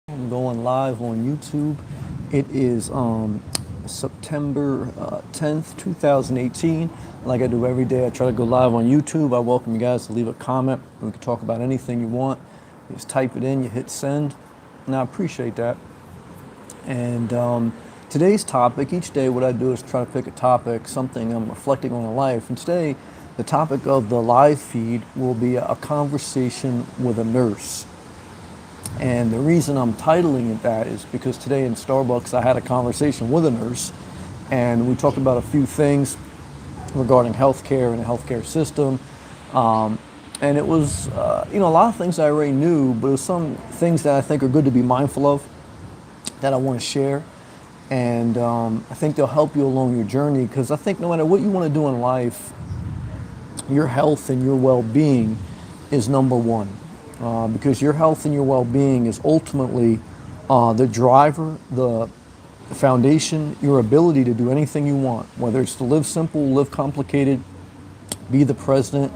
I'm going live on YouTube. It is September 10th, 2018. Like I do every day, I try to go live on YouTube. I welcome you guys to leave a comment. We can talk about anything you want. You just type it in, you hit send, and I appreciate that. And today's topic, each day what I do is try to pick a topic, something I'm reflecting on in life. And today, the topic of the live feed will be a conversation with a nurse. And the reason I'm titling it that is because today in Starbucks I had a conversation with a nurse and we talked about a few things regarding healthcare and the healthcare system. And it was, a lot of things I already knew, but it was some things that I think are good to be mindful of that I want to share. And I think they'll help you along your journey because I think no matter what you want to do in life, your health and your well-being is number one. Because your health and your well-being is ultimately the driver, the foundation, your ability to do anything you want, whether it's to live simple, live complicated, be the president,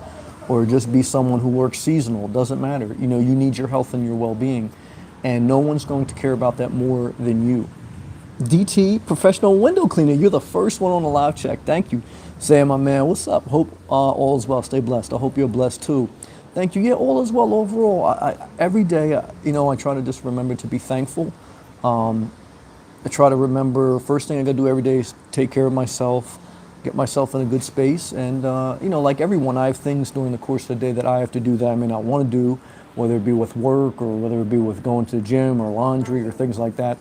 or just be someone who works seasonal. It doesn't matter. You need your health and your well-being, and no one's going to care about that more than you. DT, professional window cleaner, you're the first one on the live check. Thank you. Sam, my man, what's up? Hope all is well. Stay blessed. I hope you're blessed too. Thank you. Yeah, all is well overall. Every day, I try to just remember to be thankful. I try to remember, first thing I gotta do every day is take care of myself, get myself in a good space. And, like everyone, I have things during the course of the day that I have to do that I may not want to do, whether it be with work or whether it be with going to the gym or laundry or things like that.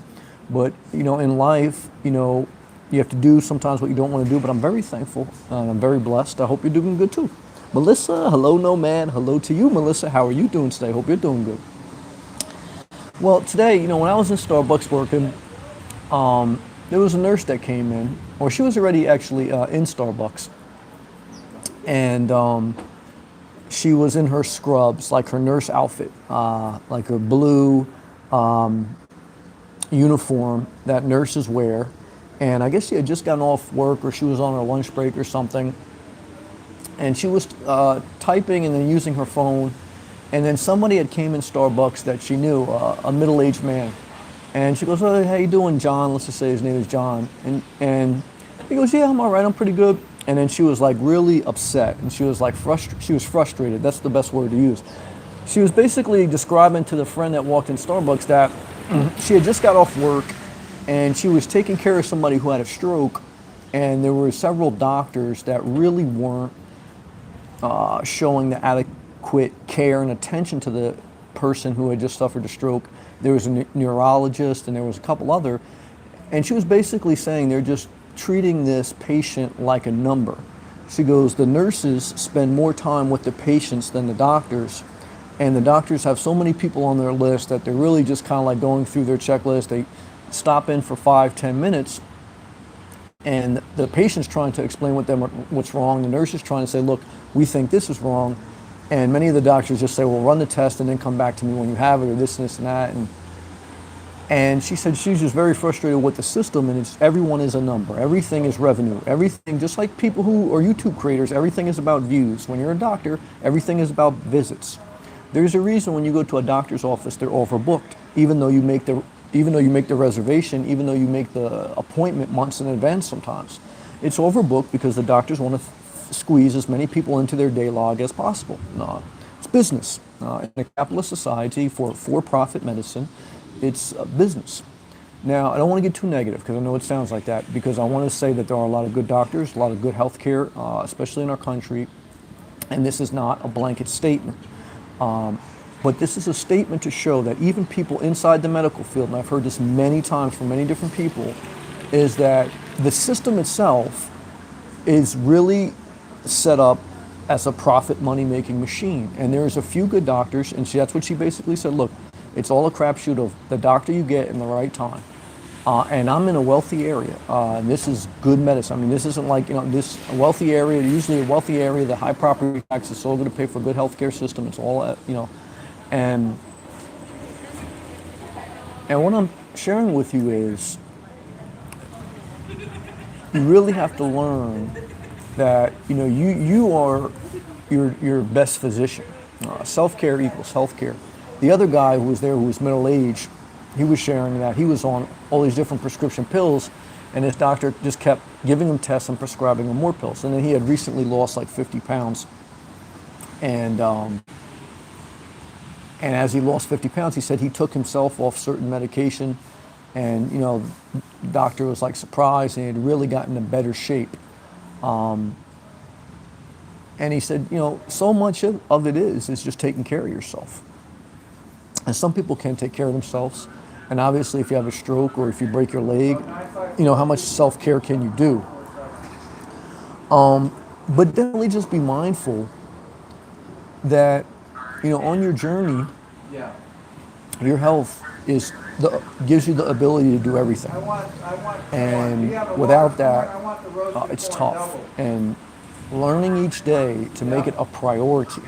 But, in life, you have to do sometimes what you don't want to do, but I'm very thankful and I'm very blessed. I hope you're doing good too. Melissa, hello Nomad, hello to you Melissa, how are you doing today? Hope you're doing good. Well, today, when I was in Starbucks working, there was a nurse that came in, or she was already actually in Starbucks, and she was in her scrubs, like her nurse outfit, like her blue uniform that nurses wear, and I guess she had just gotten off work or she was on her lunch break or something. And she was typing and then using her phone, and then somebody had came in Starbucks that she knew, a middle-aged man, and she goes, "Oh, how you doing, John?" Let's just say his name is John, and he goes, "Yeah, I'm all right, I'm pretty good." And then she was like really upset, and she was like she was frustrated. That's the best word to use. She was basically describing to the friend that walked in Starbucks that she had just got off work, and she was taking care of somebody who had a stroke, and there were several doctors that really weren't showing the adequate care and attention to the person who had just suffered a stroke. There was a neurologist and there was a couple other, and she was basically saying they're just treating this patient like a number. She goes, the nurses spend more time with the patients than the doctors, and the doctors have so many people on their list that they're really just kind of like going through their checklist. They stop in for 5-10 minutes, and the patient's trying to explain what's wrong. The nurse is trying to say, look, we think this is wrong. And many of the doctors just say, well, run the test and then come back to me when you have it, or this and this and that. And she said she's just very frustrated with the system, and everyone is a number. Everything is revenue. Everything, just like people who are YouTube creators, everything is about views. When you're a doctor, everything is about visits. There's a reason when you go to a doctor's office, they're overbooked, even though you make the reservation, even though you make the appointment months in advance sometimes. It's overbooked because the doctors want to squeeze as many people into their day log as possible. It's business. In a capitalist society for-profit medicine, it's business. Now, I don't want to get too negative because I know it sounds like that, because I want to say that there are a lot of good doctors, a lot of good health care, especially in our country, and this is not a blanket statement. But this is a statement to show that even people inside the medical field, and I've heard this many times from many different people, is that the system itself is really set up as a profit money-making machine. And there's a few good doctors, and that's what she basically said, look, it's all a crapshoot of the doctor you get in the right time. And I'm in a wealthy area, and this is good medicine. I mean, this isn't like, this wealthy area, usually a wealthy area, the high property tax is all going to pay for a good healthcare system. It's all, and what I'm sharing with you is you really have to learn that you are your best physician. Self-care equals health care. The other guy who was there, who was middle-aged, he was sharing that he was on all these different prescription pills, and his doctor just kept giving him tests and prescribing him more pills. And then he had recently lost like 50 pounds, and as he lost 50 pounds, he said he took himself off certain medication, and the doctor was like surprised, and he had really gotten in better shape. And he said, so much of it is just taking care of yourself. And some people can't take care of themselves. And obviously, if you have a stroke or if you break your leg, how much self-care can you do? But definitely just be mindful that, on your journey, your health gives you the ability to do everything. And without that, it's tough. And learning each day to make it a priority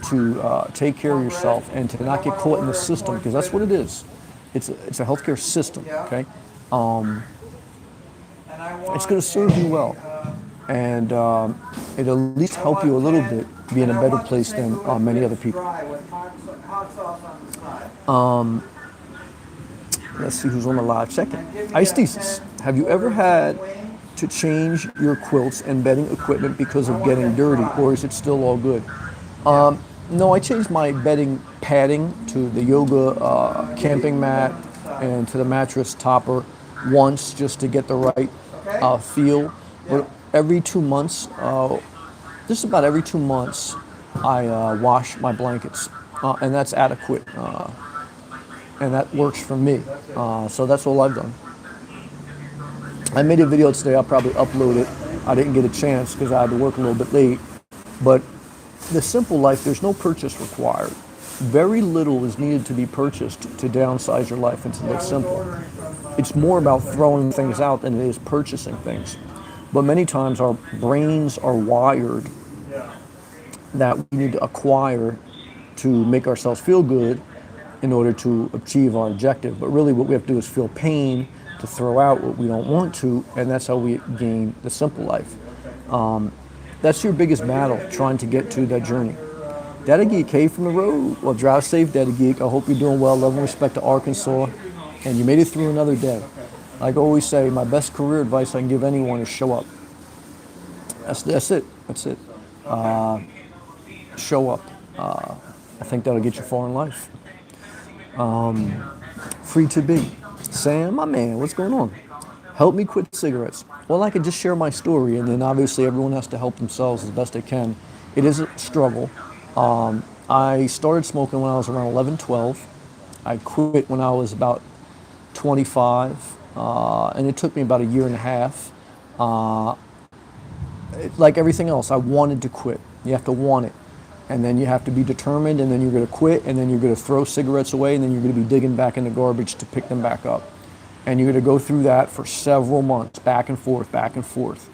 to take care of yourself and to not get caught in the system, because that's what it is. It's a healthcare system, okay? It's going to serve you well, and it'll at least help you a little bit be in a better place than many other people. Let's see who's on the live check-in. Ice have you ever had to change your quilts and bedding equipment because of getting dirty, or is it still all good? No, I changed my bedding padding to the yoga camping mat and to the mattress topper once, just to get the right feel. But every 2 months, just about every 2 months, I wash my blankets, and that's adequate, and that works for me. So that's all I've done. I made a video today. I'll probably upload it. I didn't get a chance because I had to work a little bit late. But the simple life, there's no purchase required. Very little is needed to be purchased to downsize your life and to live simple. It's more about throwing things out than it is purchasing things. But many times our brains are wired that we need to acquire to make ourselves feel good in order to achieve our objective. But really what we have to do is feel pain to throw out what we don't want to, and that's how we gain the simple life. That's your biggest battle, trying to get to that journey. Daddy Geek, hey from the road. Well, drive safe, Daddy Geek. I hope you're doing well. Love and respect to Arkansas, and you made it through another day. Like I always say, my best career advice I can give anyone is show up. That's it. That's it. Show up. I think that'll get you far in life. Free to be. Sam, my man, what's going on? Help me quit cigarettes. Well, I could just share my story, and then obviously everyone has to help themselves as best they can. It is a struggle. I started smoking when I was around 11, 12. I quit when I was about 25, and it took me about a year and a half. Like everything else, I wanted to quit. You have to want it. And then you have to be determined, and then you're going to quit, and then you're going to throw cigarettes away, and then you're going to be digging back in the garbage to pick them back up. And you're going to go through that for several months, back and forth, back and forth.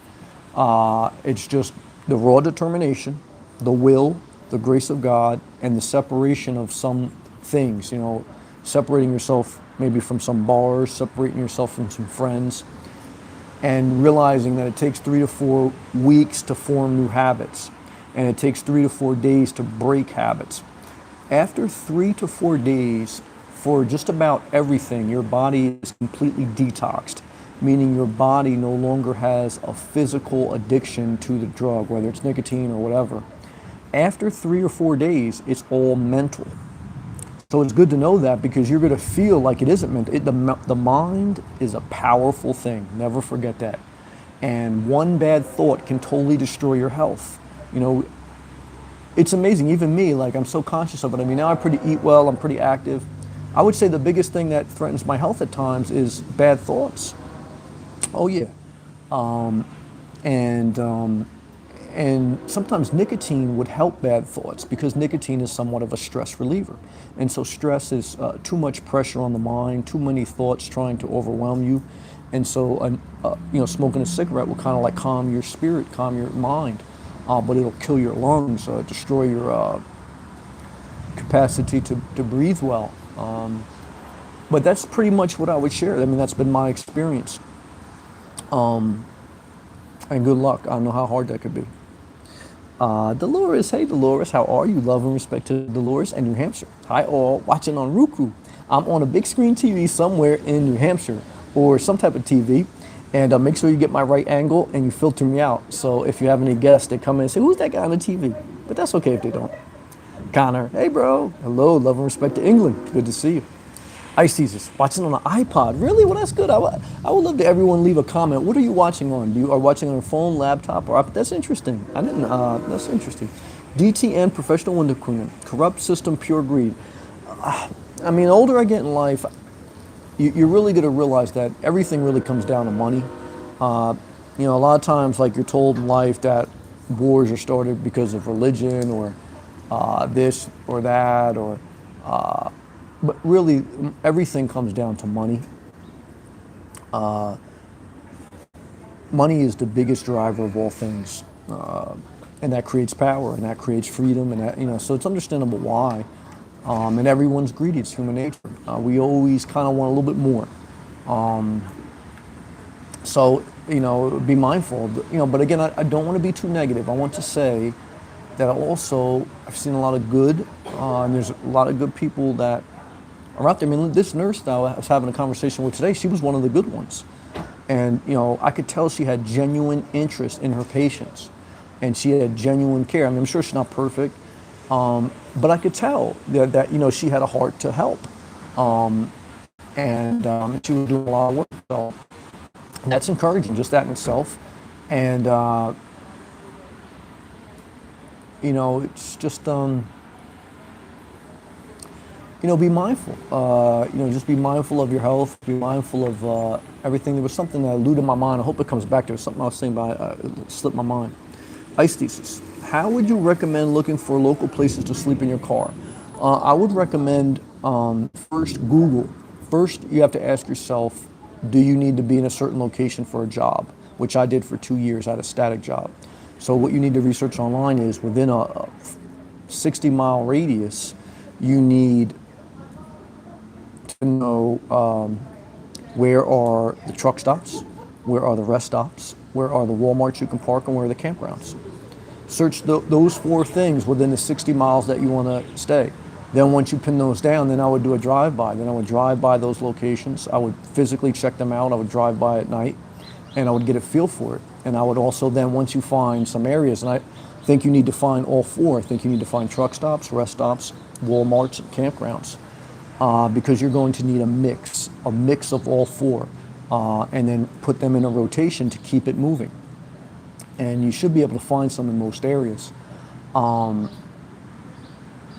It's just the raw determination, the will, the grace of God, and the separation of some things, separating yourself maybe from some bars, separating yourself from some friends, and realizing that it takes 3 to 4 weeks to form new habits. And it takes 3 to 4 days to break habits. After 3 to 4 days, for just about everything, your body is completely detoxed, meaning your body no longer has a physical addiction to the drug, whether it's nicotine or whatever. After 3 or 4 days, it's all mental. So it's good to know that, because you're going to feel like it isn't mental. The mind is a powerful thing. Never forget that. And one bad thought can totally destroy your health. It's amazing. Even me, like, I'm so conscious of it. I mean, now I eat well, I'm pretty active. I would say the biggest thing that threatens my health at times is bad thoughts. Oh yeah. And sometimes nicotine would help bad thoughts, because nicotine is somewhat of a stress reliever. And so stress is too much pressure on the mind, too many thoughts trying to overwhelm you. And so, smoking a cigarette will kind of like calm your spirit, calm your mind. But it'll kill your lungs, destroy your capacity to breathe well. But that's pretty much what I would share. I mean, that's been my experience. And good luck. I don't know how hard that could be. Dolores, hey Dolores, how are you? Love and respect to Dolores and New Hampshire. Hi all, watching on Roku. I'm on a big screen TV somewhere in New Hampshire or some type of TV, and make sure you get my right angle and you filter me out. So if you have any guests that come in and say, who's that guy on the TV? But that's okay if they don't. Connor, hey bro, hello, love and respect to England. Good to see you. Ice Teasers, watching on the iPod. Really? Well, that's good. I would love to everyone leave a comment. What are you watching on? Are watching on a phone, laptop, or iPod? That's interesting. I didn't. That's interesting. DTN, professional window cleaner. Corrupt system, pure greed. I mean, the older I get in life, you're really going to realize that everything really comes down to money. A lot of times, like you're told in life that wars are started because of religion or this or that, but really everything comes down to money. Money is the biggest driver of all things, and that creates power and that creates freedom, and that so it's understandable why. And everyone's greedy. It's human nature. We always kind of want a little bit more. So be mindful. But again, I don't want to be too negative. I want to say that also I've seen a lot of good, and there's a lot of good people that are out there. I mean, this nurse that I was having a conversation with today, she was one of the good ones. And, I could tell she had genuine interest in her patients, and she had genuine care. I mean, I'm sure she's not perfect, but I could tell that she had a heart to help. And she was doing a lot of work. So that's encouraging, just that in itself. And, it's just, be mindful. Just be mindful of your health. Be mindful of everything. There was something that eluded my mind. I hope it comes back. There was something I was saying, but it slipped my mind. Ice Thesis. How would you recommend looking for local places to sleep in your car? I would recommend first Google. First, you have to ask yourself, do you need to be in a certain location for a job? Which I did for 2 years. I had a static job. So what you need to research online is within a 60-mile radius, you need to know where are the truck stops, where are the rest stops, where are the Walmarts you can park, and where are the campgrounds. Search those 4 things within the 60 miles that you want to stay. Then once you pin those down, then I would do a drive-by. Then I would drive by those locations. I would physically check them out. I would drive by at night, and I would get a feel for it. And I would also then, once you find some areas, and I think you need to find all 4. I think you need to find truck stops, rest stops, Walmarts, and campgrounds, because you're going to need a mix of all 4, and then put them in a rotation to keep it moving. And you should be able to find some in most areas. And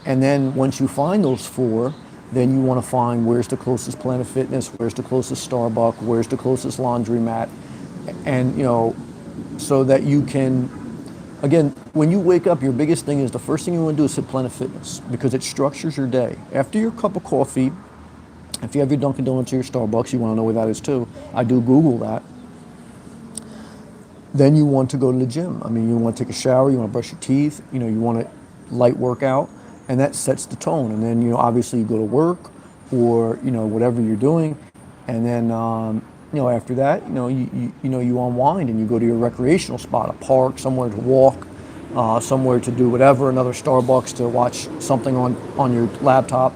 then once you find those 4, then you want to find where's the closest Planet Fitness, where's the closest Starbucks, where's the closest laundromat, and so that you can, again, when you wake up, your biggest thing is the first thing you want to do is hit Planet Fitness, because it structures your day. After your cup of coffee, if you have your Dunkin' Donuts or your Starbucks, you want to know where that is too. I do Google that. Then you want to go to the gym. I mean, you want to take a shower, you want to brush your teeth, you want a light workout, and that sets the tone. And then, obviously you go to work or, whatever you're doing. And then, after that, you unwind and you go to your recreational spot, a park, somewhere to walk, somewhere to do whatever, another Starbucks to watch something on your laptop.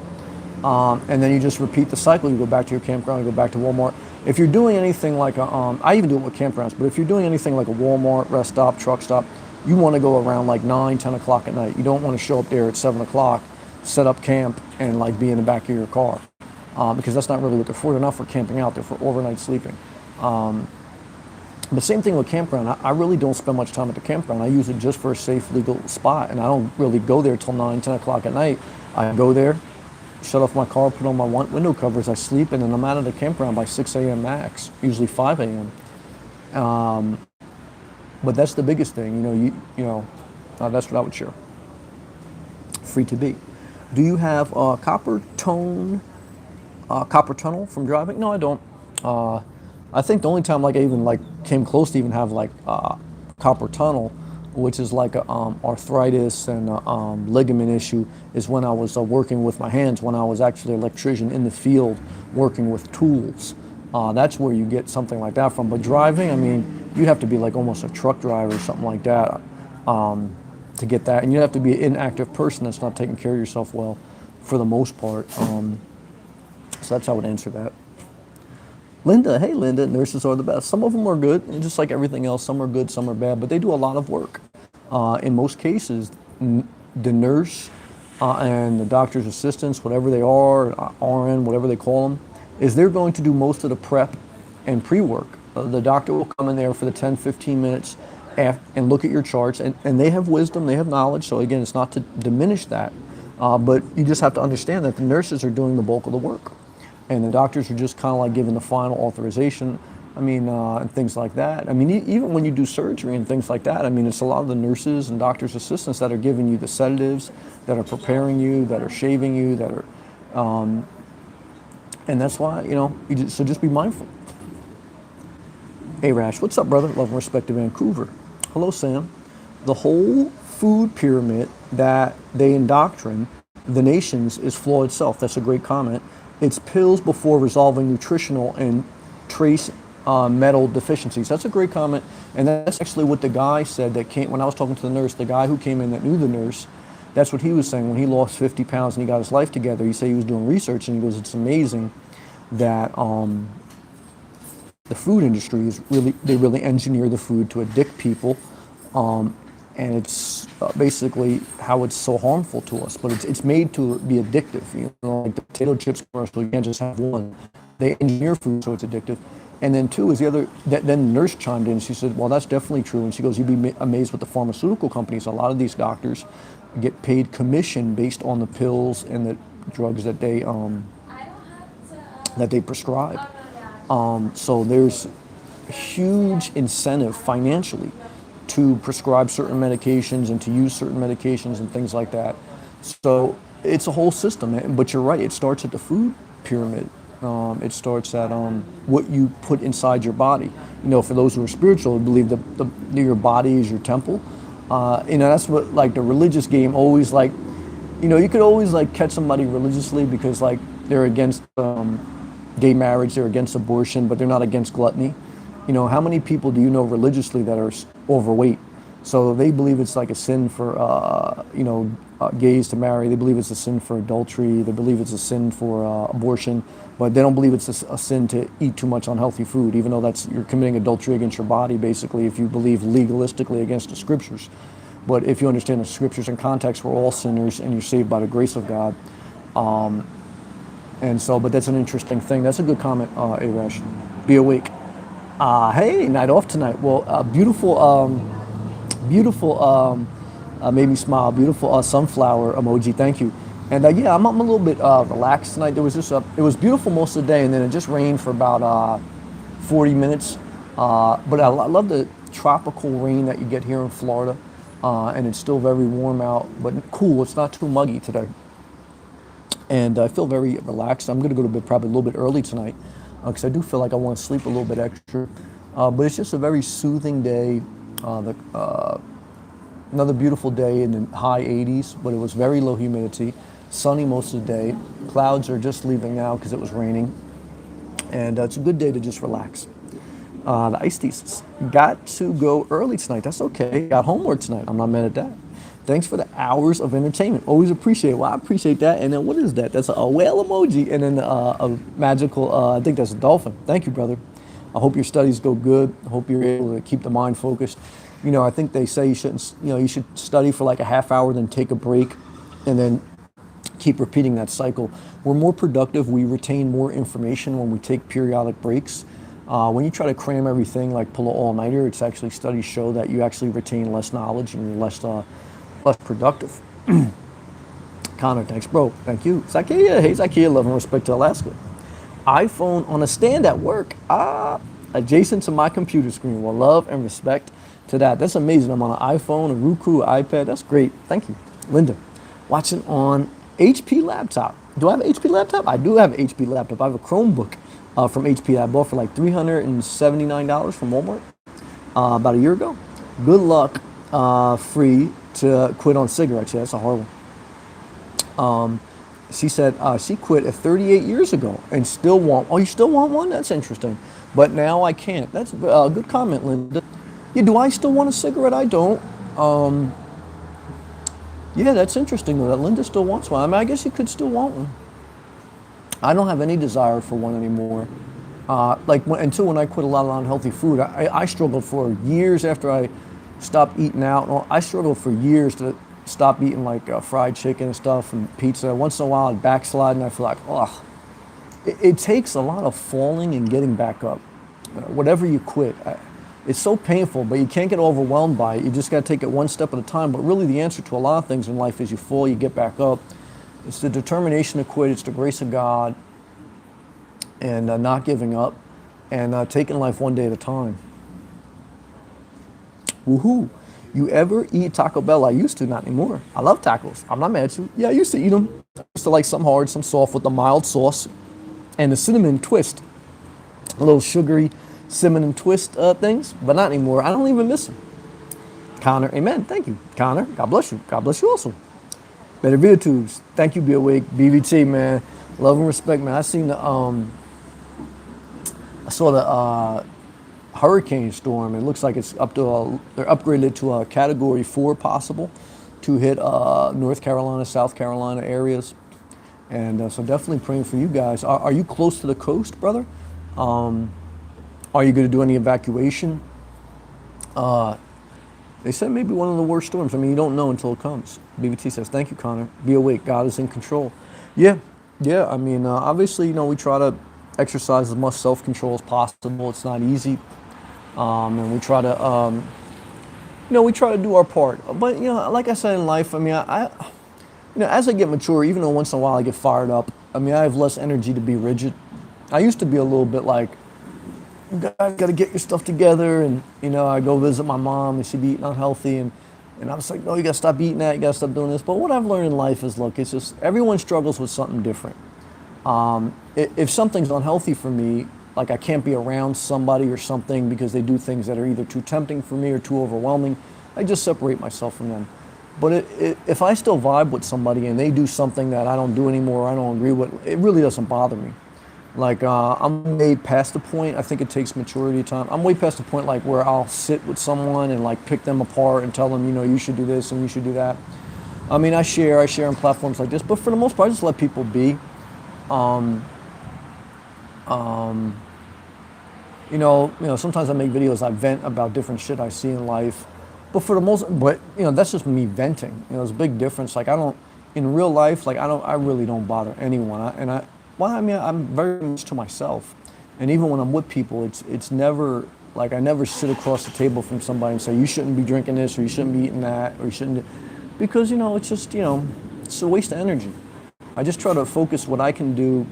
And then you just repeat the cycle. You go back to your campground, you go back to Walmart. If you're doing anything like I even do it with campgrounds, but if you're doing anything like a Walmart, rest stop, truck stop, you want to go around like 9, 10 o'clock at night. You don't want to show up there at 7 o'clock, set up camp, and like be in the back of your car. Because that's not really what they're for. They're not for camping out, they're for overnight sleeping. But same thing with campground. I really don't spend much time at the campground. I use it just for a safe, legal spot, and I don't really go there till 9, 10 o'clock at night. I go there, shut off my car, put on my window covers, I sleep, and then I'm out of the campground by 6 a.m. max, usually 5 a.m. But that's the biggest thing, that's what I would share. Free to be. Do you have copper tunnel from driving? No, I don't. I think the only time I even came close to even have copper tunnel, which is like a arthritis and ligament issue, is when I was working with my hands, when I was actually an electrician in the field working with tools. That's where you get something like that from. But driving, I mean, you have to be like almost a truck driver or something like that to get that. And you have to be an inactive person that's not taking care of yourself well for the most part. So that's how I would answer that. Linda, hey Linda, nurses are the best. Some of them are good, and just like everything else, some are good, some are bad, but they do a lot of work. In most cases, the nurse and the doctor's assistants, whatever they are, RN, whatever they call them, is they're going to do most of the prep and pre-work. The doctor will come in there for the 10, 15 minutes and look at your charts, and they have wisdom, they have knowledge, so again, it's not to diminish that, but you just have to understand that the nurses are doing the bulk of the work. And the doctors are just kind of like giving the final authorization, and things like that. I mean, even when you do surgery and things like that, I mean, it's a lot of the nurses and doctors' assistants that are giving you the sedatives, that are preparing you, that are shaving you, that are, and that's why, so just be mindful. Hey, Rash, what's up, brother? Love and respect to Vancouver. Hello, Sam. The whole food pyramid that they indoctrinate the nations is flawed itself. That's a great comment. It's pills before resolving nutritional and trace metal deficiencies. That's a great comment, and that's actually what the guy said that came when I was talking to the nurse. The guy who came in that knew the nurse, that's what he was saying when he lost 50 pounds and he got his life together. He said he was doing research, and he goes, "It's amazing that the food industry is they really engineer the food to addict people, and it's basically how it's so harmful to us. But it's made to be addictive. Like the potato chips commercial, you can't just have one. They engineer food so it's addictive." And then two is the other. Then the nurse chimed in. She said, "Well, that's definitely true." And she goes, "You'd be amazed with the pharmaceutical companies. A lot of these doctors get paid commission based on the pills and the drugs that they prescribe. So there's a huge incentive financially to prescribe certain medications and to use certain medications and things like that. So it's a whole system. But you're right. It starts at the food pyramid. It starts at what you put inside your body. For those who are spiritual, believe your body is your temple. That's what like the religious game always like. You could always like catch somebody religiously because like they're against gay marriage, they're against abortion, but they're not against gluttony. How many people do you know religiously that are overweight? So they believe it's like a sin for gays to marry. They believe it's a sin for adultery. They believe it's a sin for abortion, but they don't believe it's a sin to eat too much unhealthy food, even though you're committing adultery against your body, basically, if you believe legalistically against the scriptures. But if you understand the scriptures in context, we're all sinners and you're saved by the grace of God. But that's an interesting thing. That's a good comment, Arash. Be awake. Hey, night off tonight. Well, beautiful, made me smile. Beautiful sunflower emoji. Thank you. And I'm a little bit relaxed tonight. There was it was beautiful most of the day, and then it just rained for about 40 minutes. But I love the tropical rain that you get here in Florida, and it's still very warm out, but cool. It's not too muggy today, and I feel very relaxed. I'm going to go to bed probably a little bit early tonight because I do feel like I want to sleep a little bit extra. But it's just a very soothing day. Another beautiful day in the high 80s, but it was very low humidity. Sunny most of the day. Clouds are just leaving now because it was raining. And it's a good day to just relax. The ice thesis. Got to go early tonight. That's okay. Got homework tonight. I'm not mad at that. Thanks for the hours of entertainment. Always appreciate it. Well, I appreciate that. And then what is that? That's a whale emoji. And then a magical, I think that's a dolphin. Thank you, brother. I hope your studies go good. I hope you're able to keep the mind focused. I think they say you should study for like a half hour, then take a break, and then keep repeating that cycle. We're more productive. We retain more information when we take periodic breaks. When you try to cram everything, like pull an all-nighter, it's actually studies show that you actually retain less knowledge and you're less productive. Connor, thanks, bro. Thank you. Zakia, hey Zakia, love and respect to Alaska. iPhone on a stand at work. Adjacent to my computer screen. Well, love and respect to that. That's amazing. I'm on an iPhone, a Roku, iPad. That's great. Thank you. Linda, watching on HP laptop. Do I have an HP laptop? I do have an HP laptop. I have a Chromebook from HP that I bought for like $379 from Walmart about a year ago. Good luck, free to quit on cigarettes. Yeah, that's a hard one. She said she quit 38 years ago and still want. Oh, you still want one? That's interesting. But now I can't. That's a good comment, Linda. Yeah, do I still want a cigarette? I don't. Yeah, that's interesting though, that Linda still wants one. I mean, I guess you could still want one. I don't have any desire for one anymore. Until when I quit a lot of unhealthy food, I struggled for years after I stopped eating out. I struggled for years to stop eating like fried chicken and stuff and pizza. Once in a while I'd backslide and I feel like, oh, it takes a lot of falling and getting back up. Whatever you quit, it's so painful, but you can't get overwhelmed by it. You just got to take it one step at a time. But really the answer to a lot of things in life is you fall, you get back up. It's the determination to quit. It's the grace of God and not giving up and taking life one day at a time. Woohoo! You ever eat Taco Bell? I used to, not anymore. I love tacos. I'm not mad at you. Yeah, I used to eat them. I used to like some hard, some soft with the mild sauce and the cinnamon twist. A little sugary cinnamon twist things, but not anymore. I don't even miss them. Connor, amen. Thank you. Connor, God bless you. God bless you also. Better Video Tubes. Thank you, Be Awake. BVT, man. Love and respect, man. I saw the hurricane storm. It looks like it's they're upgraded it to a category 4 possible to hit North Carolina, South Carolina areas. And so definitely praying for you guys. Are you close to the coast, brother? Are you going to do any evacuation? They said maybe one of the worst storms. I mean, you don't know until it comes. BBT says, thank you, Connor. Be awake. God is in control. Yeah. I mean, obviously, we try to exercise as much self-control as possible. It's not easy. And we try to, we try to do our part. But, like I said in life, I mean, as I get mature, even though once in a while I get fired up, I mean, I have less energy to be rigid. I used to be a little bit like, you guys got to get your stuff together. And, I go visit my mom and she'd be eating unhealthy. And I was like, no, you got to stop eating that. You got to stop doing this. But what I've learned in life is, look, it's just everyone struggles with something different. If something's unhealthy for me, like I can't be around somebody or something because they do things that are either too tempting for me or too overwhelming, I just separate myself from them. But if I still vibe with somebody and they do something that I don't do anymore, I don't agree with, it really doesn't bother me. Like I'm way past the point. I think it takes maturity time. I'm way past the point like where I'll sit with someone and like pick them apart and tell them, you should do this and you should do that. I mean, I share on platforms like this, but for the most part, I just let people be. Sometimes I make videos, I vent about different shit I see in life. But that's just me venting. There's a big difference. Like in real life, like I really don't bother anyone. I'm very much to myself. And even when I'm with people, it's never, like I never sit across the table from somebody and say, you shouldn't be drinking this, or you shouldn't be eating that, or you shouldn't, because, it's just, it's a waste of energy. I just try to focus what I can do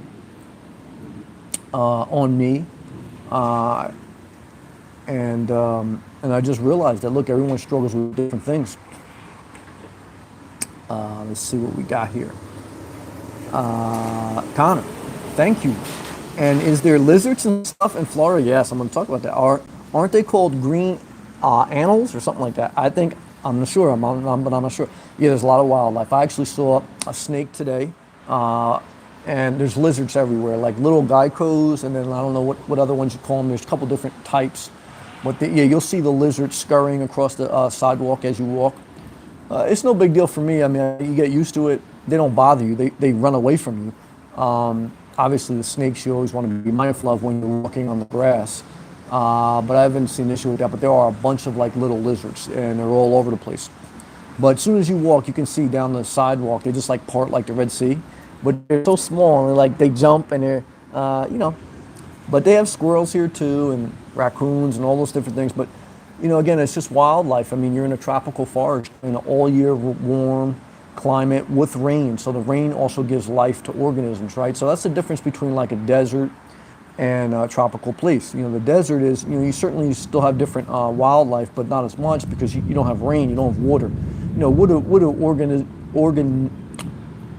on me. And I just realized that, look, everyone struggles with different things. Let's see what we got here. Connor, thank you. And is there lizards and stuff in Florida? Yes, I'm going to talk about that. Aren't they called green annals or something like that? I'm not sure, but I'm not sure. Yeah, there's a lot of wildlife. I actually saw a snake today, and there's lizards everywhere, like little geckos, and then I don't know what other ones you call them. There's a couple different types. But you'll see the lizards scurrying across the sidewalk as you walk. It's no big deal for me. I mean, you get used to it. They don't bother you. They run away from you. Obviously, the snakes you always want to be mindful of when you're walking on the grass. But I haven't seen an issue with that. But there are a bunch of like little lizards, and they're all over the place. But as soon as you walk, you can see down the sidewalk. They just like part like the Red Sea. But they're so small, and they jump, and they're, But they have squirrels here too, and raccoons, and all those different things. But, again, it's just wildlife. I mean, you're in a tropical forest in an all-year warm climate with rain. So the rain also gives life to organisms, right? So that's the difference between like a desert and a tropical place. The desert is, you certainly still have different wildlife, but not as much because you don't have rain, you don't have water.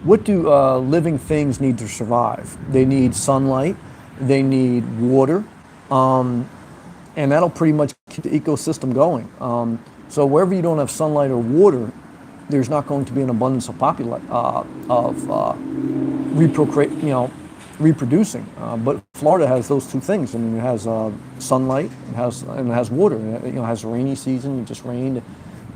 What do living things need to survive? They need sunlight, they need water, and that'll pretty much keep the ecosystem going. So wherever you don't have sunlight or water, there's not going to be an abundance of reproducing. But Florida has those two things. I mean, it has sunlight, it has water. It has a rainy season. It just rained, it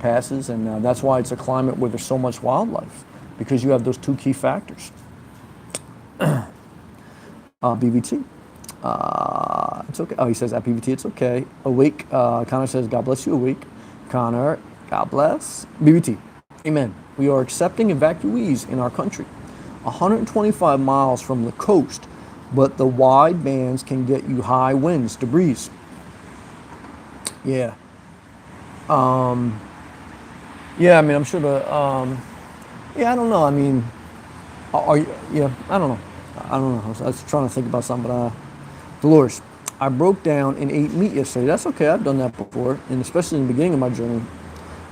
passes, and that's why it's a climate where there's so much wildlife, because you have those two key factors. BBT. It's okay. Oh, he says at BBT, it's okay. Awake. Connor says, God bless you, awake. Connor, God bless. BBT. Amen. We are accepting evacuees in our country. 125 miles from the coast, but the wide bands can get you high winds, debris. Yeah. Yeah, I mean, I'm sure yeah, I don't know. I mean, yeah, I don't know. I don't know. I was trying to think about something, but Dolores, I broke down and ate meat yesterday. That's okay. I've done that before, and especially in the beginning of my journey.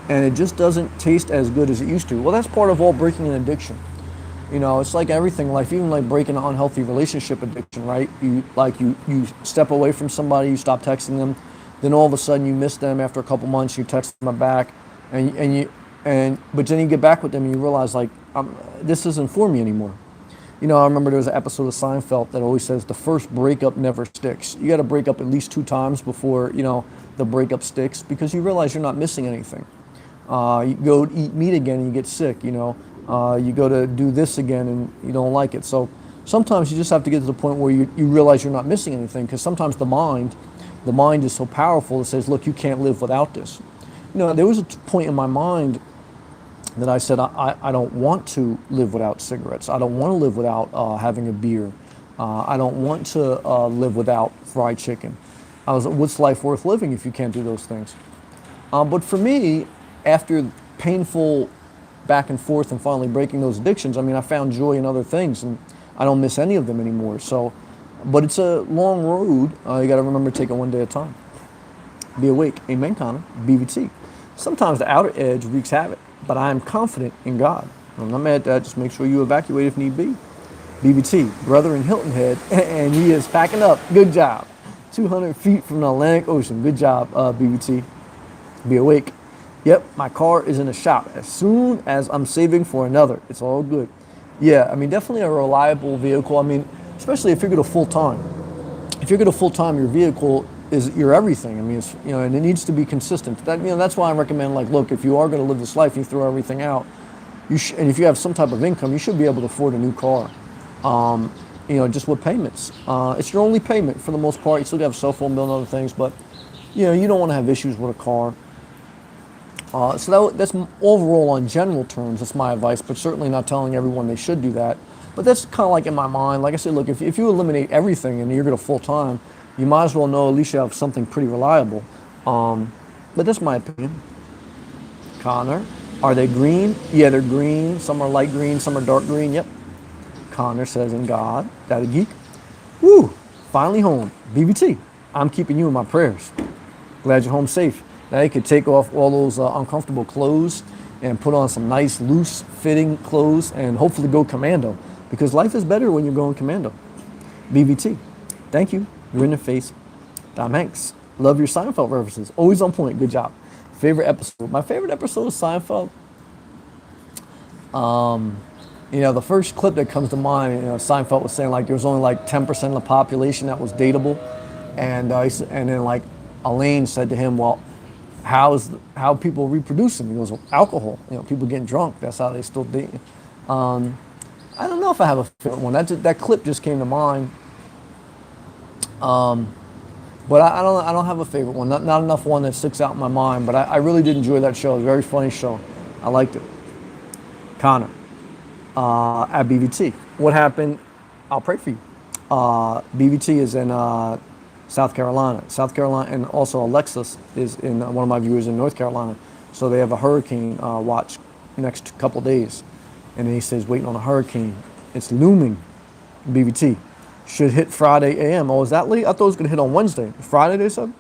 And it just doesn't taste as good as it used to. Well, that's part of all breaking an addiction. You know, it's like everything in life, even like breaking an unhealthy relationship addiction, right? You step away from somebody, you stop texting them, then all of a sudden you miss them after a couple months, you text them back, but then you get back with them and you realize like this isn't for me anymore. You know, I remember there was an episode of Seinfeld that always says the first breakup never sticks. You got to break up at least 2 times before, you know, the breakup sticks, because you realize you're not missing anything. You go eat meat again and you get sick, you know. You go to do this again and you don't like it. So sometimes you just have to get to the point where you realize you're not missing anything, because sometimes the mind is so powerful, it says, look, you can't live without this. You know, there was a point in my mind that I said, I don't want to live without cigarettes. I don't want to live without having a beer. I don't want to live without fried chicken. I was like, what's life worth living if you can't do those things? But for me, after painful back and forth and finally breaking those addictions, I mean, I found joy in other things, and I don't miss any of them anymore. So, but it's a long road. You got to remember to take it one day at a time. Be awake. Amen, Connor. BVT. Sometimes the outer edge wreaks havoc, but I am confident in God. I'm not mad at that. Just make sure you evacuate if need be. BBT, brother in Hilton Head, and he is packing up. Good job. 200 feet from the Atlantic Ocean. Good job, BBT. Be awake. Yep, my car is in the shop. As soon as I'm saving for another, it's all good. Yeah, I mean, definitely a reliable vehicle. I mean, especially if you're going to full time. If you're going to full time, your vehicle is your everything. I mean, it's, you know, and it needs to be consistent. That, you know, that's why I recommend, like, look, if you are going to live this life, you throw everything out. And if you have some type of income, you should be able to afford a new car. You know, just with payments. It's your only payment for the most part. You still have a cell phone bill and other things, but you know, you don't want to have issues with a car. So that's overall on general terms. That's my advice, but certainly not telling everyone they should do that. But that's kind of like in my mind. Like I said, look, if you eliminate everything and you're going to full time, you might as well know at least you have something pretty reliable. But that's my opinion. Connor, are they green? Yeah, they're green. Some are light green, some are dark green. Yep. Connor says, in God, that a geek. Woo, finally home. BBT, I'm keeping you in my prayers. Glad you're home safe. Now you could take off all those uncomfortable clothes and put on some nice loose fitting clothes and hopefully go commando, because life is better when you're going commando. BBT, thank you. You're in the face. Tom Hanks, love your Seinfeld references. Always on point. Good job. Favorite episode. My favorite episode of Seinfeld. You know, the first clip that comes to mind, you know, Seinfeld was saying like there was only like 10% of the population that was dateable, and then like Elaine said to him, well, how people reproducing? He goes, well, alcohol. You know, people getting drunk. That's how they still date. I don't know if I have a favorite one. That clip just came to mind. But I don't have a favorite one. Not enough one that sticks out in my mind. But I really did enjoy that show. It was a very funny show. I liked it. Connor, at BVT. What happened? I'll pray for you. BVT is in South Carolina. And also Alexis is in one of my viewers in North Carolina. So they have a hurricane watch next couple days. And then he says, waiting on a hurricane. It's looming. BVT. Should hit Friday a.m. Oh, is that late? I thought it was going to hit on Wednesday. Friday, they said?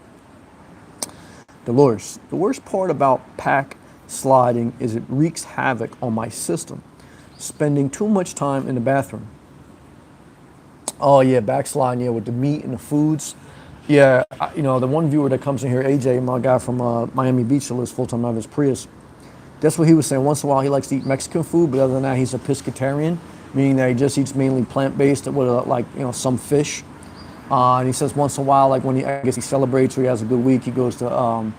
Dolores, the worst part about pack sliding is it wreaks havoc on my system. Spending too much time in the bathroom. Oh, yeah, backsliding, yeah, with the meat and the foods. Yeah, you know, the one viewer that comes in here, AJ, my guy from Miami Beach that lives full-time out of his Prius, that's what he was saying. Once in a while, he likes to eat Mexican food, but other than that, he's a pescatarian, meaning that he just eats mainly plant-based with like, you know, some fish. And he says once in a while, like when I guess he celebrates or he has a good week, he goes to a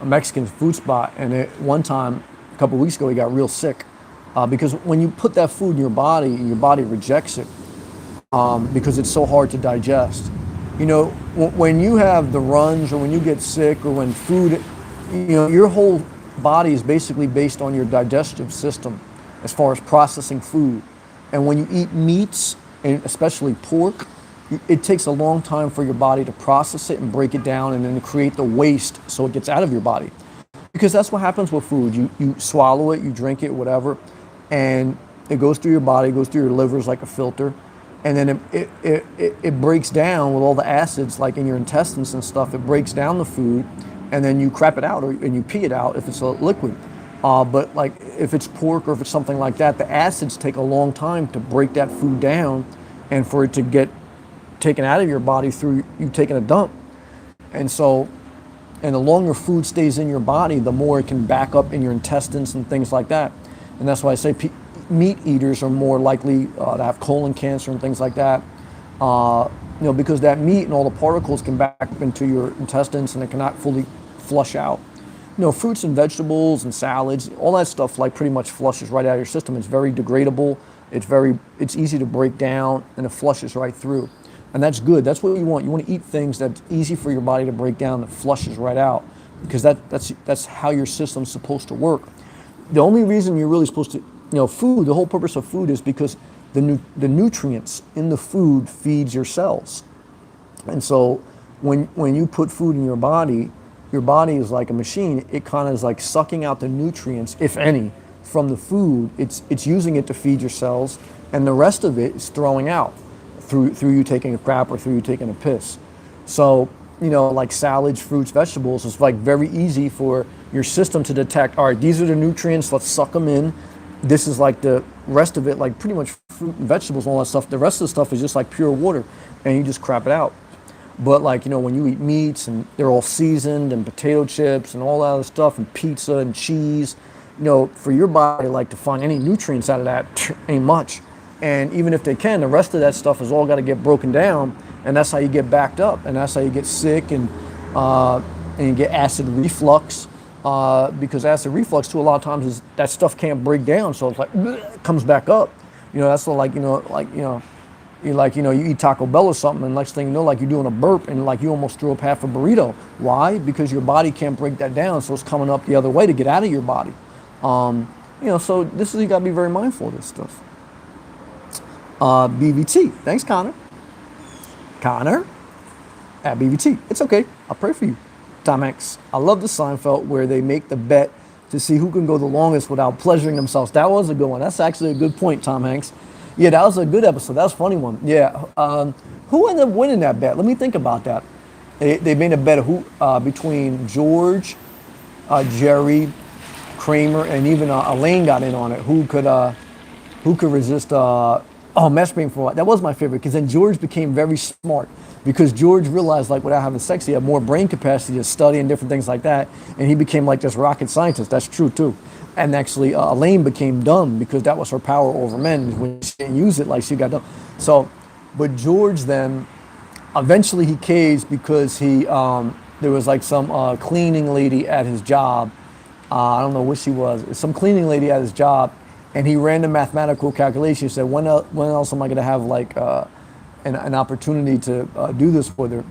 Mexican food spot. And one time, a couple of weeks ago, he got real sick because when you put that food in your body rejects it. because it's so hard to digest. You know, when you have the runs or when you get sick or when food, your whole body is basically based on your digestive system as far as processing food. And when you eat meats, and especially pork, it takes a long time for your body to process it and break it down and then to create the waste so it gets out of your body. Because that's what happens with food. You swallow it, you drink it, whatever, and it goes through your body, goes through your livers like a filter, and then it breaks down with all the acids like in your intestines and stuff. It breaks down the food, and then you crap it out and you pee it out if it's a liquid. But like if it's pork or if it's something like that, the acids take a long time to break that food down and for it to get taken out of your body through you taking a dump. And so, and the longer food stays in your body, the more it can back up in your intestines and things like that. And that's why I say meat eaters are more likely to have colon cancer and things like that. Because that meat and all the particles can back up into your intestines and it cannot fully flush out. Fruits and vegetables and salads, all that stuff like pretty much flushes right out of your system. It's very degradable. It's easy to break down and it flushes right through. And that's good. That's what you want. You want to eat things that's easy for your body to break down that flushes right out because that's how your system's supposed to work. The only reason you're really supposed to, food, the whole purpose of food is because the nutrients in the food feeds your cells. And so when you put food in your body is like a machine. It kind of is like sucking out the nutrients, if any, from the food. It's using it to feed your cells, and the rest of it is throwing out through you taking a crap or through you taking a piss. So, like salads, fruits, vegetables, it's like very easy for your system to detect, all right, these are the nutrients, let's suck them in. This is like the rest of it, like pretty much fruit and vegetables and all that stuff. The rest of the stuff is just like pure water, and you just crap it out. But like, when you eat meats and they're all seasoned and potato chips and all that other stuff and pizza and cheese, for your body, like to find any nutrients out of that ain't much. And even if they can, the rest of that stuff has all got to get broken down, and that's how you get backed up, and that's how you get sick and you get acid reflux. Because acid reflux too, a lot of times is that stuff can't break down, so it's like it comes back up. That's like you eat Taco Bell or something, and next thing you know, like you're doing a burp, and like you almost threw up half a burrito. Why? Because your body can't break that down, so it's coming up the other way to get out of your body. So this is, you got to be very mindful of this stuff. BVT. Thanks, Connor. Connor at BVT. It's okay. I'll pray for you. Tom Hanks. I love the Seinfeld where they make the bet to see who can go the longest without pleasuring themselves. That was a good one. That's actually a good point, Tom Hanks. Yeah, that was a good episode. That was a funny one. Yeah. Who ended up winning that bet? Let me think about that. They made a bet between George, Jerry, Kramer, and even Elaine got in on it. Who could resist? Masturbating for a while. That was my favorite because then George became very smart because George realized like without having sex he had more brain capacity to study and different things like that, and he became like this rocket scientist. That's true too. And actually Elaine became dumb because that was her power over men. When she didn't use it, like she got dumb. So, but George then eventually he caved because there was like some cleaning lady at his job. I don't know what she was. Some cleaning lady at his job. And he ran the mathematical calculation. He said, when else am I going to have like an opportunity to do this with her?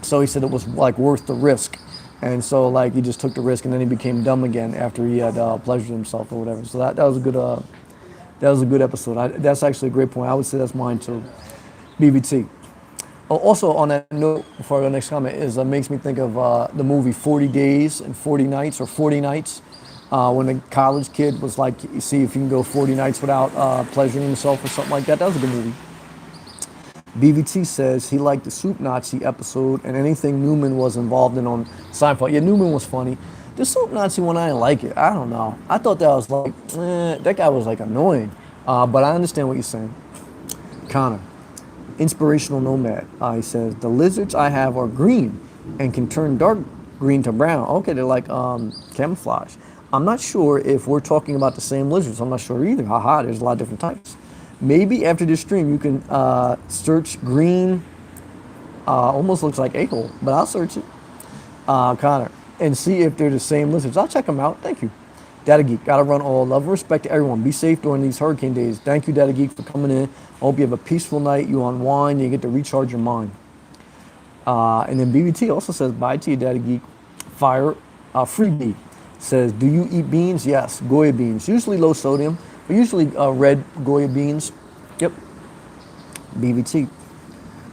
So he said it was like worth the risk. And so like he just took the risk, and then he became dumb again after he had pleasured himself or whatever. So that was a good episode. That's actually a great point. I would say that's mine too. BBT. Also on that note, before I go to the next comment, makes me think of the movie 40 Days and 40 Nights or 40 Nights. When the college kid was like, see if you can go 40 nights without pleasuring himself or something like that. That was a good movie. BVT says he liked the Soup Nazi episode and anything Newman was involved in on Seinfeld. Yeah, Newman was funny. The Soup Nazi one, I didn't like it. I don't know. I thought that was like, that guy was like annoying. But I understand what you're saying. Connor, inspirational nomad. He says, the lizards I have are green and can turn dark green to brown. Okay, they're like camouflage. I'm not sure if we're talking about the same lizards. I'm not sure either. Haha, there's a lot of different types. Maybe after this stream you can search green, almost looks like a-hole, but I'll search it, Connor, and see if they're the same lizards. I'll check them out. Thank you. Data Geek, gotta run all. Love and respect to everyone. Be safe during these hurricane days. Thank you, Data Geek, for coming in. I hope you have a peaceful night. You unwind, and you get to recharge your mind. And then BBT also says, bye to you, Data Geek. Fire, Freebie says, do you eat beans? Yes, Goya beans. Usually low sodium, but usually red Goya beans. Yep, BBT.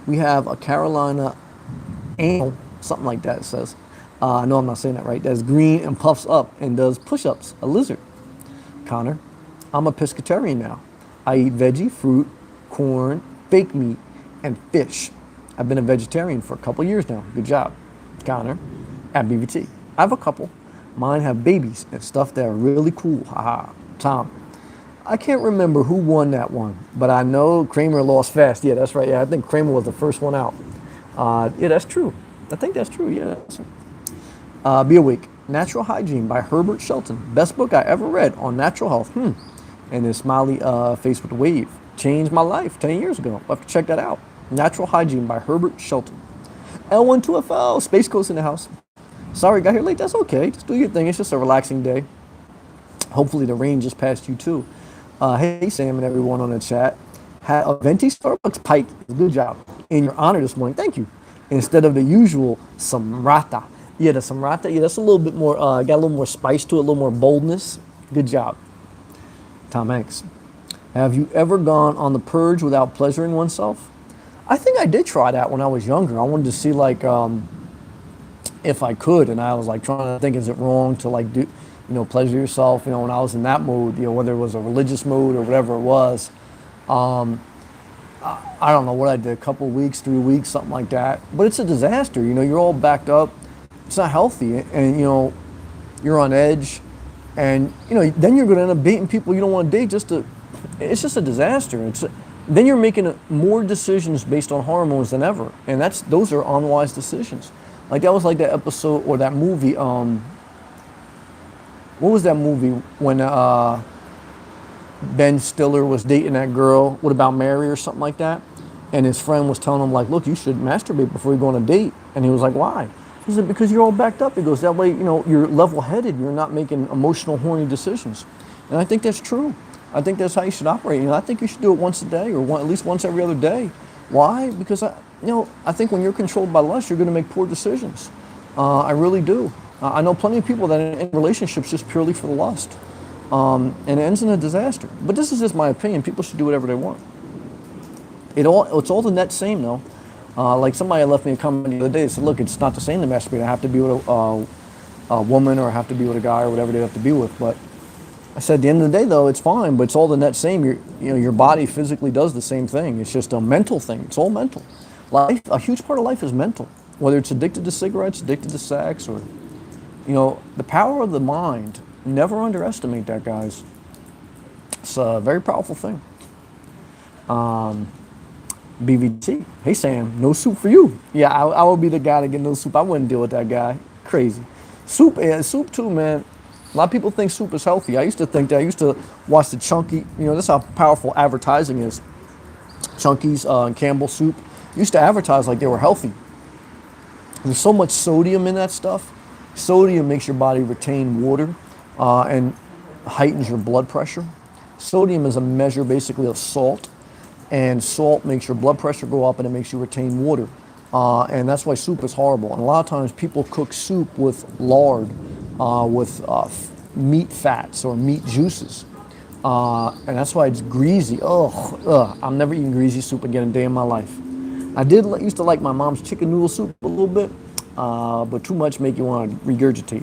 We have a Carolina anal, something like that it says. No, I'm not saying that right. That's green and puffs up and does push-ups, a lizard. Connor, I'm a pescatarian now. I eat veggie, fruit, corn, baked meat, and fish. I've been a vegetarian for a couple years now. Good job, Connor, at BBT. I have a couple. Mine have babies and stuff that are really cool. Haha. Tom, I can't remember who won that one, but I know Kramer lost fast. Yeah, that's right. Yeah, I think Kramer was the first one out. Yeah, that's true. I think that's true. Yeah. Be Awake. Natural Hygiene by Herbert Shelton. Best book I ever read on natural health. And his smiley face with a wave. Changed my life 10 years ago. I'll have to check that out. Natural Hygiene by Herbert Shelton. L12FL. Space Coast in the house. Sorry, got here late. That's okay. Just do your thing. It's just a relaxing day. Hopefully the rain just passed you too. Hey, Sam and everyone on the chat. Had a venti Starbucks pike. Good job. In your honor this morning. Thank you. Instead of the usual Samrata. Yeah, the Samrata. Yeah, that's a little bit more, got a little more spice to it, a little more boldness. Good job. Tom Hanks. Have you ever gone on the purge without pleasuring oneself? I think I did try that when I was younger. I wanted to see like if I could, and I was like trying to think, is it wrong to like do, pleasure yourself? When I was in that mode, whether it was a religious mode or whatever it was. I don't know what I did, a couple of weeks, 3 weeks, something like that. But it's a disaster. You're all backed up. It's not healthy, and you're on edge, and then you're going to end up dating people you don't want to date. It's just a disaster. Then you're making more decisions based on hormones than ever, and those are unwise decisions. Like that was like that episode or that movie. What was that movie when Ben Stiller was dating that girl? What About Mary or something like that? And his friend was telling him like, look, you should masturbate before you go on a date. And he was like, why? He said, because you're all backed up. He goes, that way, you're level-headed. You're not making emotional, horny decisions. And I think that's true. I think that's how you should operate. I think you should do it once a day or at least once every other day. Why? Because I think when you're controlled by lust, you're going to make poor decisions. I really do. I know plenty of people that are in relationships just purely for the lust. And it ends in a disaster. But this is just my opinion. People should do whatever they want. It's all the net same, though. Like somebody left me a comment the other day and said, look, it's not the same to masturbate. I have to be with a woman or I have to be with a guy or whatever they have to be with. But I said, at the end of the day, though, it's fine, but it's all the net same. Your body physically does the same thing. It's just a mental thing. It's all mental. Life, a huge part of life is mental. Whether it's addicted to cigarettes, addicted to sex, or, the power of the mind. Never underestimate that, guys. It's a very powerful thing. BVT. Hey, Sam, no soup for you. Yeah, I would be the guy to get no soup. I wouldn't deal with that guy. Crazy. Soup too, man. A lot of people think soup is healthy. I used to think that. I used to watch the Chunky. That's how powerful advertising is. Chunky's and Campbell soup used to advertise like they were healthy. There's so much sodium in that stuff. Sodium makes your body retain water and heightens your blood pressure. Sodium is a measure basically of salt, and salt makes your blood pressure go up and it makes you retain water. And that's why soup is horrible. And a lot of times people cook soup with lard, with meat fats or meat juices. And that's why it's greasy. I'm never eating greasy soup again a day in my life. I used to like my mom's chicken noodle soup a little bit, but too much make you want to regurgitate.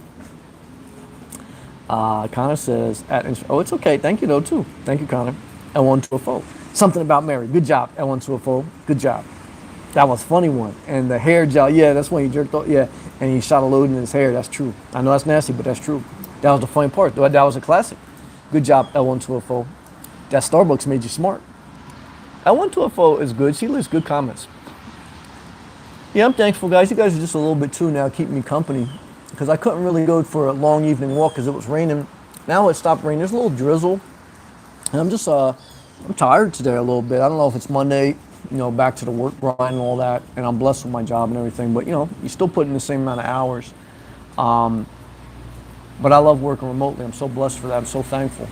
Connor says, it's okay. Thank you, though, too. Thank you, Connor. L12FO. Something about Mary. Good job, L12FO. Good job. That was a funny one. And the hair gel, yeah, that's when he jerked off, yeah, and he shot a load in his hair. That's true. I know that's nasty, but that's true. That was the funny part. That was a classic. Good job, L12FO. That Starbucks made you smart. L12FO is good. She leaves good comments. Yeah, I'm thankful, guys. You guys are just a little bit too now keeping me company because I couldn't really go for a long evening walk because it was raining. Now it stopped raining. There's a little drizzle. And I'm just, I'm tired today a little bit. I don't know if it's Monday, back to the work grind and all that. And I'm blessed with my job and everything. But, you're still putting the same amount of hours. But I love working remotely. I'm so blessed for that. I'm so thankful.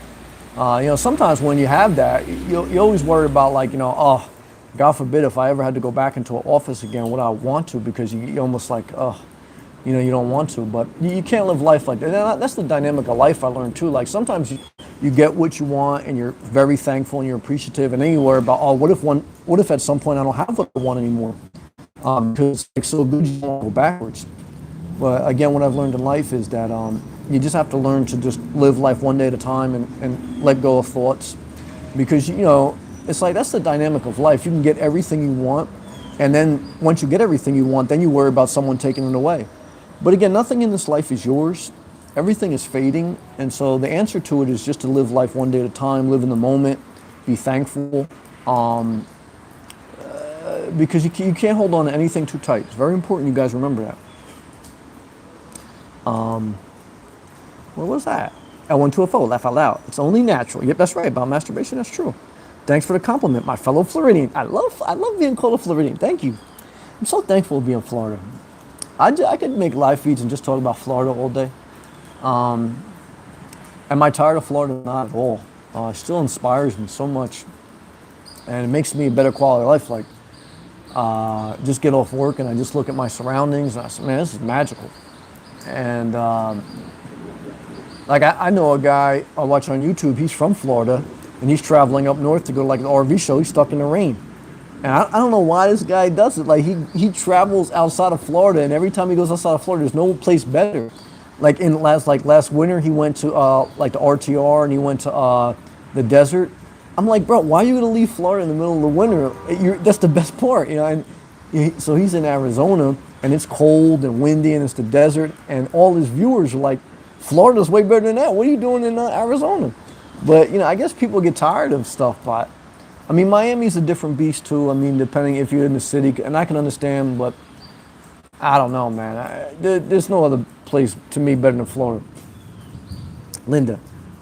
Sometimes when you have that, you always worry about like, oh, God forbid if I ever had to go back into an office again, would I want to? Because you almost like, oh, you don't want to. But you can't live life like that. And that's the dynamic of life I learned too. Like sometimes you get what you want and you're very thankful and you're appreciative, and then you worry about, oh, what if at some point I don't have what I want anymore? Because it's like so good you don't go backwards. But again, what I've learned in life is that you just have to learn to just live life one day at a time and let go of thoughts. Because, it's like that's the dynamic of life. You can get everything you want, and then once you get everything you want, then you worry about someone taking it away. But again, nothing in this life is yours. Everything is fading. And so the answer to it is just to live life one day at a time, live in the moment, be thankful. Because you can't hold on to anything too tight. It's very important you guys remember that. What was that? L120, laugh out loud. It's only natural. Yep, that's right. About masturbation, that's true. Thanks for the compliment, my fellow Floridian. I love being called a Floridian. Thank you. I'm so thankful to be in Florida. I could make live feeds and just talk about Florida all day. Am I tired of Florida? Not at all. It still inspires me so much. And it makes me a better quality of life. Like, just get off work and I just look at my surroundings and I say, man, this is magical. And like I know a guy I watch on YouTube, he's from Florida and he's traveling up north to go to like an RV show. He's stuck in the rain. And I don't know why this guy does it. Like he travels outside of Florida, and every time he goes outside of Florida, there's no place better. Like last winter, he went to like the RTR and he went to the desert. I'm like, bro, why are you gonna leave Florida in the middle of the winter? That's the best part, And so he's in Arizona, and it's cold and windy, and it's the desert, and all his viewers are like, Florida's way better than that. What are you doing in Arizona? But I guess people get tired of stuff, but I mean, Miami's a different beast too. I mean, depending if you're in the city, and I can understand, but I don't know, man. There's no other place to me better than Florida. Linda,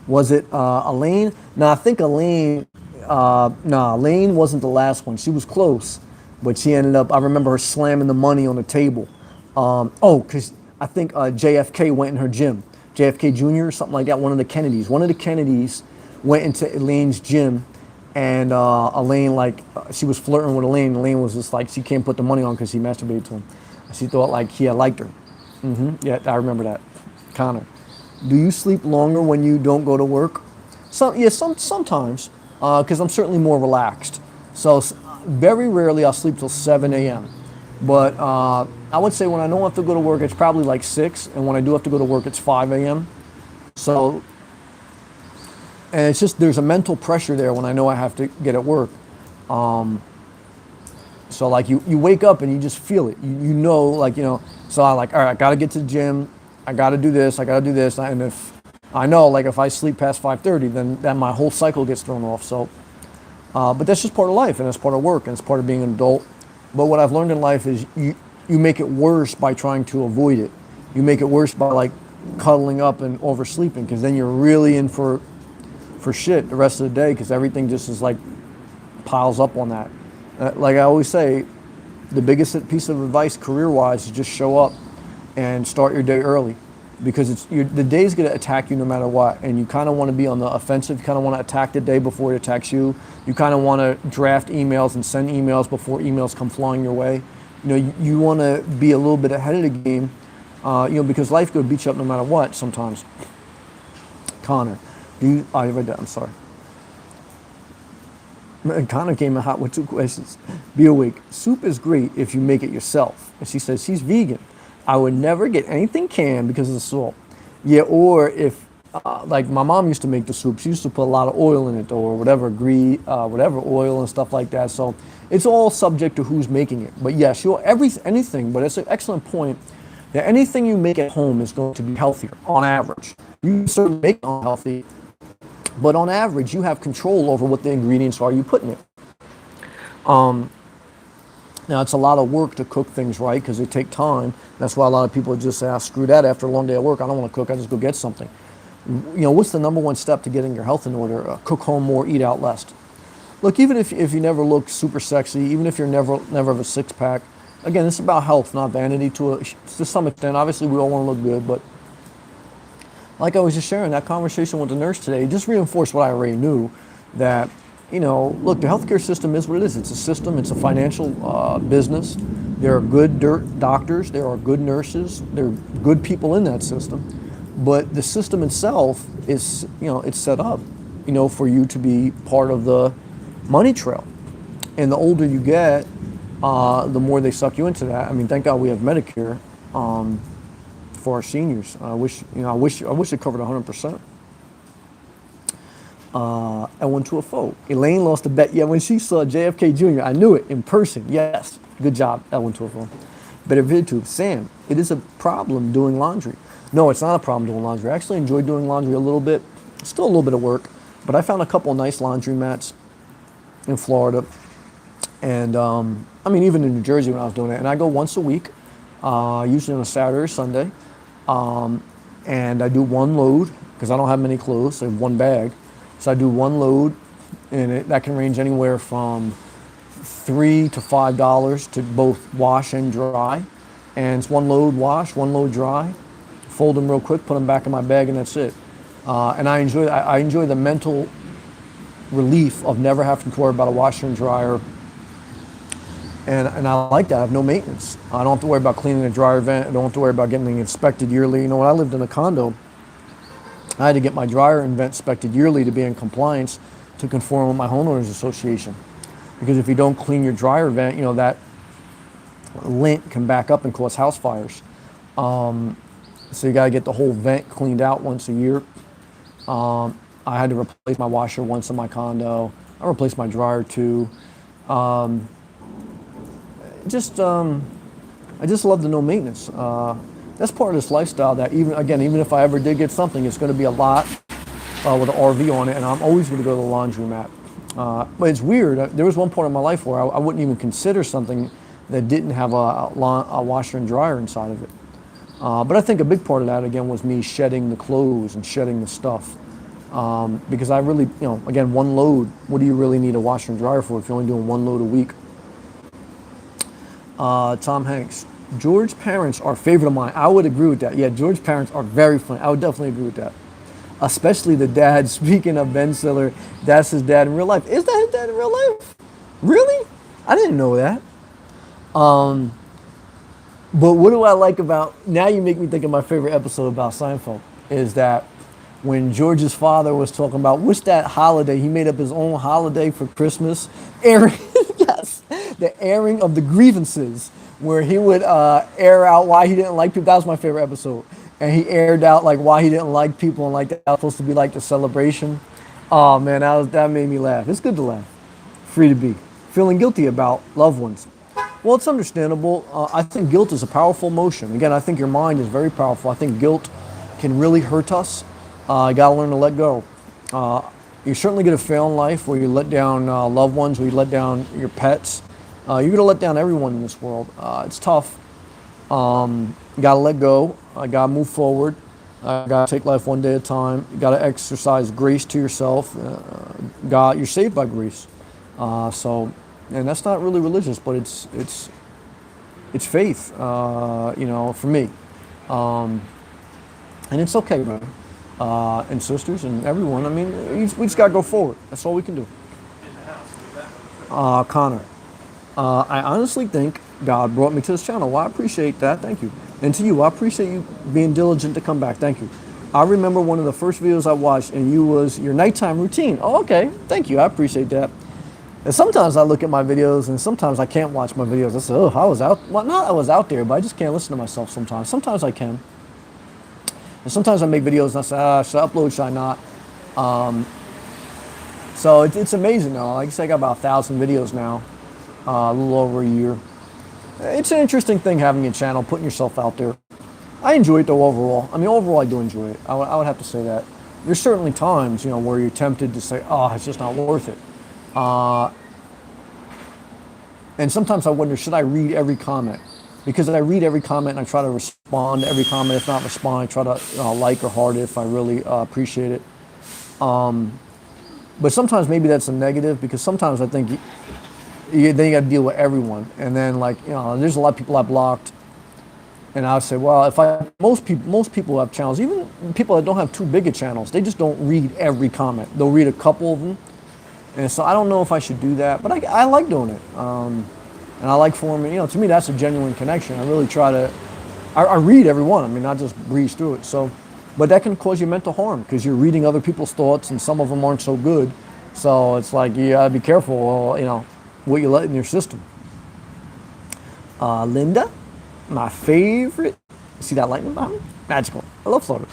was it Elaine? No, I think Elaine. Elaine wasn't the last one. She was close, but she ended up. I remember her slamming the money on the table. Because I think JFK went in her gym. JFK Jr. or something like that. One of the Kennedys went into Elaine's gym. And Elaine, she was flirting with Elaine. Elaine was just like, she can't put the money on because he masturbated to him. She thought like he had liked her. Yeah, I remember that. Connor, do you sleep longer when you don't go to work? Sometimes, because I'm certainly more relaxed. So very rarely I'll sleep till 7 a.m. But I would say when I don't have to go to work, it's probably like 6. And when I do have to go to work, it's 5 a.m. So... And it's just, there's a mental pressure there when I know I have to get at work. So like you wake up and you just feel it. So I like, all right, I got to get to the gym. I got to do this. And if I know, like if I sleep past 5:30, then my whole cycle gets thrown off. So, but that's just part of life, and it's part of work, and it's part of being an adult. But what I've learned in life is you make it worse by trying to avoid it. You make it worse by like cuddling up and oversleeping, because then you're really in for shit the rest of the day, because everything just is like piles up on that. Like I always say, the biggest piece of advice career-wise is just show up and start your day early, because the day's going to attack you no matter what, and you kind of want to be on the offensive. You kind of want to attack the day before it attacks you. You kind of want to draft emails and send emails before emails come flying your way. You want to be a little bit ahead of the game, because life could beat you up no matter what sometimes. Connor, I read that, I'm sorry. Connor came in hot with 2 questions. Be awake. Soup is great if you make it yourself. And she says she's vegan. I would never get anything canned because of the salt. Yeah, or if, like my mom used to make the soup, she used to put a lot of oil in it, or whatever whatever oil and stuff like that. So it's all subject to who's making it. But yeah, sure, anything, but it's an excellent point that anything you make at home is going to be healthier on average. You can certainly make it unhealthy, but on average, you have control over what the ingredients are you put in it. Now, it's a lot of work to cook things right, because they take time. That's why a lot of people just say, screw that, after a long day at work, I don't want to cook, I just go get something. What's the number one step to getting your health in order? Cook home more, eat out less. Look, even if you never look super sexy, even if you're never have a six-pack, again, it's about health, not vanity to some extent. Obviously, we all want to look good, but like I was just sharing, that conversation with the nurse today, it just reinforced what I already knew, that, look, the healthcare system is what it is. It's a system. It's a financial business. There are good doctors. There are good nurses. There are good people in that system. But the system itself is, it's set up, for you to be part of the money trail. And the older you get, the more they suck you into that. I mean, thank God we have Medicare for our seniors. I wish it covered 100%. I went to a vote. Elaine lost a bet. Yeah, when she saw JFK Jr., I knew it in person. Yes, good job. I went to a vote. Better VidTube. Sam, it is a problem doing laundry. No, it's not a problem doing laundry. I actually enjoy doing laundry a little bit. Still a little bit of work, but I found a couple of nice laundry mats in Florida. And even in New Jersey when I was doing it. And I go once a week, usually on a Saturday or Sunday. And I do one load because I don't have many clothes, so I have one bag. So I do one load, and that can range anywhere from $3 to $5 to both wash and dry. And it's one load wash, one load dry. Fold them real quick, put them back in my bag, and that's it. And I enjoy the mental relief of never having to worry about a washer and dryer. And I like that. I have no maintenance. I don't have to worry about cleaning the dryer vent. I don't have to worry about getting it inspected yearly. When I lived in a condo, I had to get my dryer and vent inspected yearly to be in compliance to conform with my homeowners association. Because if you don't clean your dryer vent, that lint can back up and cause house fires. So you got to get the whole vent cleaned out once a year. I had to replace my washer once in my condo. I replaced my dryer too. I just love the no maintenance. That's part of this lifestyle that even if I ever did get something, it's going to be a lot with an RV on it, and I'm always going to go to the laundromat. But it's weird. There was one point in my life where I wouldn't even consider something that didn't have a washer and dryer inside of it. But I think a big part of that, again, was me shedding the clothes and shedding the stuff. Because I really, again, one load, what do you really need a washer and dryer for if you're only doing one load a week? Tom Hanks, George's parents are a favorite of mine. I would agree with that. Yeah, George's parents are very funny. I would definitely agree with that. Especially the dad. Speaking of Ben Stiller, that's his dad in real life. Is that his dad in real life? Really? I didn't know that. But what do I like about, now you make me think of my favorite episode about Seinfeld, is that when George's father was talking about, what's that holiday? He made up his own holiday for Christmas. Airing, yes, the airing of the grievances, where he would air out why he didn't like people. That was my favorite episode. And he aired out like why he didn't like people, and like that was supposed to be like the celebration. Oh man, that made me laugh. It's good to laugh. Free to be. Feeling guilty about loved ones. Well, it's understandable. I think guilt is a powerful emotion. Again, I think your mind is very powerful. I think guilt can really hurt us. You gotta learn to let go. You're certainly gonna fail in life where you let down loved ones, where you let down your pets. You're gonna let down everyone in this world. It's tough. You gotta let go. You gotta move forward. You gotta take life one day at a time. You gotta exercise grace to yourself. You're saved by grace. And that's not really religious, but it's faith. For me. And it's okay, man. And sisters and everyone. I mean, we just gotta go forward. That's all we can do. Connor, I honestly think God brought me to this channel. Well, I appreciate that. Thank you. And to you, I appreciate you being diligent to come back. Thank you. I remember one of the first videos I watched, and was your nighttime routine. Oh, okay. Thank you. I appreciate that. And sometimes I look at my videos, and sometimes I can't watch my videos. I say, oh, I was out. Well, not I was out there, but I just can't listen to myself sometimes. Sometimes I can. And sometimes I make videos, and I say, should I upload, should I not? So it's amazing, though. Like I said, I got about 1,000 videos now, a little over a year. It's an interesting thing having a channel, putting yourself out there. I enjoy it, though, overall. I mean, overall, I do enjoy it. I would have to say that. There's certainly times, where you're tempted to say, oh, it's just not worth it. And sometimes I wonder, should I read every comment? Because I read every comment and I try to respond to every comment. If not respond, I try to like or heart it if I really appreciate it. But sometimes maybe that's a negative, because sometimes I think then you got to deal with everyone. And then there's a lot of people I blocked. And I would say, well, if I most people have channels, even people that don't have too big of channels, they just don't read every comment. They'll read a couple of them, and so I don't know if I should do that, but I like doing it, and I like forming. You know, to me, that's a genuine connection. I really try to. I read every one. I mean, not just breeze through it. So, but that can cause you mental harm because you're reading other people's thoughts, and some of them aren't so good. So it's like you gotta be careful. You know, what you let in your system. Linda. My favorite, see that lightning behind me? Magical. I love Florida.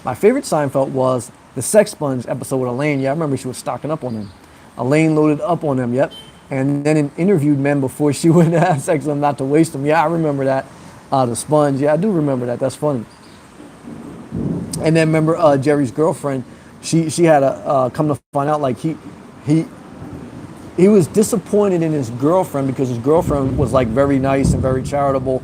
My favorite Seinfeld was the Sex Sponge episode with Elaine. Yeah, I remember she was stocking up on him. Elaine loaded up on him, yep. And then interviewed men before she would have sex with them not to waste them. Yeah, I remember that. The sponge, yeah, I do remember that. That's funny. And then remember Jerry's girlfriend, she had a, come to find out, like he was disappointed in his girlfriend because his girlfriend was like very nice and very charitable.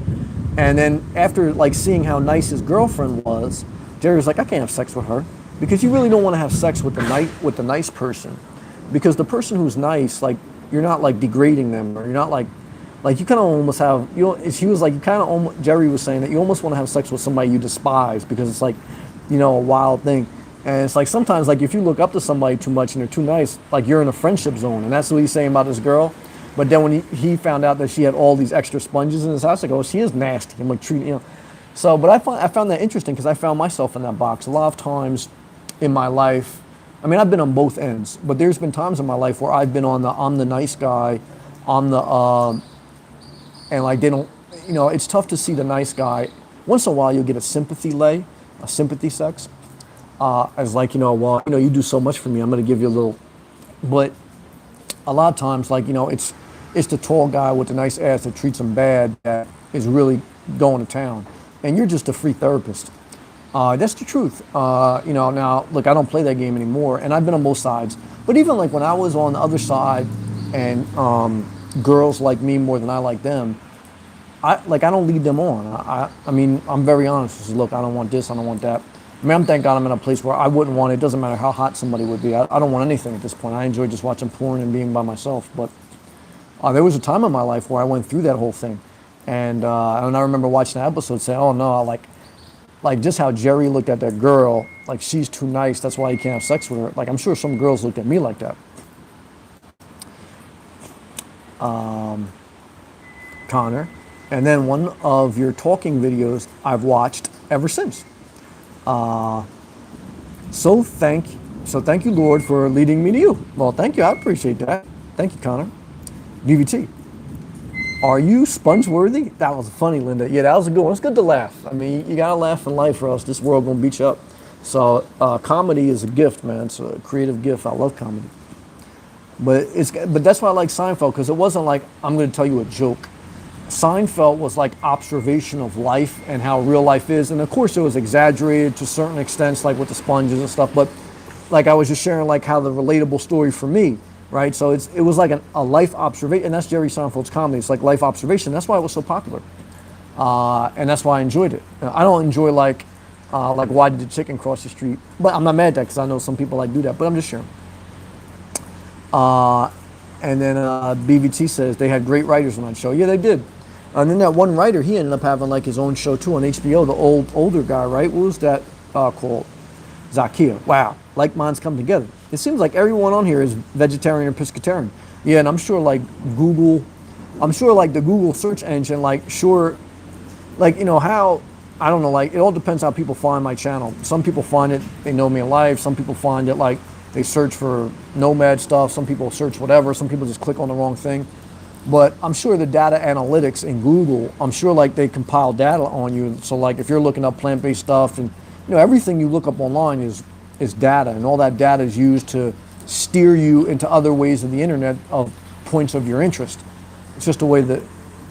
And then after like seeing how nice his girlfriend was, Jerry was like, I can't have sex with her, because you really don't want to have sex with the nice person, because the person who's nice, like you're not like degrading them, or you're not like you kind of almost have, you know, she was like, you kind of almost, Jerry was saying that you almost want to have sex with somebody you despise, because it's like, you know, a wild thing. And it's like sometimes, like if you look up to somebody too much and they're too nice, like you're in a friendship zone, and that's what he's saying about this girl. But then when he found out that she had all these extra sponges in his house, like, oh, she is nasty. I'm like, treat, you know. So, but I found that interesting because I found myself in that box a lot of times in my life. I mean, I've been on both ends, but there's been times in my life where I've been on the I'm the nice guy, I'm the and like they don't, you know, it's tough to see the nice guy. Once in a while, you'll get a sympathy sex, as like, you know, well, you know, you do so much for me, I'm going to give you a little, but a lot of times, like, you know, it's the tall guy with the nice ass that treats him bad that is really going to town, and you're just a free therapist. That's the truth. You know, now look, I don't play that game anymore, and I've been on both sides. But even like when I was on the other side, and girls like me more than I like them, I don't lead them on. I mean, I'm very honest. Just, look, I don't want this, I don't want that. I mean, thank God I'm in a place where I wouldn't want it. It doesn't matter how hot somebody would be. I don't want anything at this point. I enjoy just watching porn and being by myself. But there was a time in my life where I went through that whole thing. And I remember watching that episode saying, oh no, like just how Jerry looked at that girl, like she's too nice, that's why he can't have sex with her. Like I'm sure some girls looked at me like that. Connor. And then one of your talking videos I've watched ever since. So thank you, Lord, for leading me to you. Well, thank you. I appreciate that. Thank you, Connor. DVT. Are you sponge worthy? That was funny, Linda. Yeah, that was a good one. It's good to laugh. I mean, you gotta laugh in life, or else this world gonna beat you up. So comedy is a gift, man. It's a creative gift. I love comedy. But that's why I like Seinfeld, because it wasn't like I'm gonna tell you a joke. Seinfeld was like observation of life and how real life is, and of course it was exaggerated to certain extents, like with the sponges and stuff, but like I was just sharing like how the relatable story for me, right? So it was like a life observation, and that's Jerry Seinfeld's comedy. It's like life observation. That's why it was so popular, and that's why I enjoyed it. I don't enjoy like why did the chicken cross the street, but I'm not mad at that because I know some people like do that, but I'm just sharing. And then BVT says they had great writers on that show. Yeah, they did. And then that one writer, he ended up having like his own show too on HBO. The older guy, right? What was that called? Zakia. Wow, like minds come together. It seems like everyone on here is vegetarian or pescatarian. Yeah, and I'm sure like Google, I'm sure like the Google search engine, like sure, like you know how, I don't know, like it all depends how people find my channel. Some people find it, they know me in life. Some people find it like they search for Nomad stuff. Some people search whatever. Some people just click on the wrong thing. But I'm sure the data analytics in Google, I'm sure like they compile data on you. So like if you're looking up plant-based stuff, and you know everything you look up online is data, and all that data is used to steer you into other ways of the internet of points of your interest. It's just the way that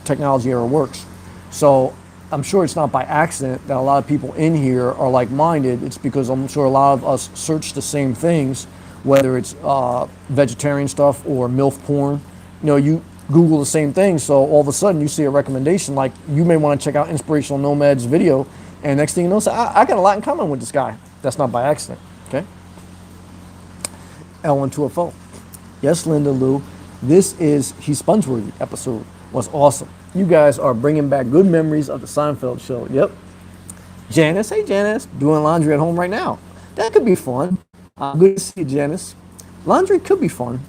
technology era works. So I'm sure it's not by accident that a lot of people in here are like-minded. It's because I'm sure a lot of us search the same things, whether it's vegetarian stuff or MILF porn. You know, you Google the same thing, so all of a sudden you see a recommendation like you may want to check out Inspirational Nomad's video, and next thing you know, say, I got a lot in common with this guy. That's not by accident, okay? L12FO. Yes, Linda Lou, this is He's Spongeworthy episode was awesome. You guys are bringing back good memories of the Seinfeld show. Yep. Janice, hey Janice, doing laundry at home right now. That could be fun. Good to see you, Janice. Laundry could be fun.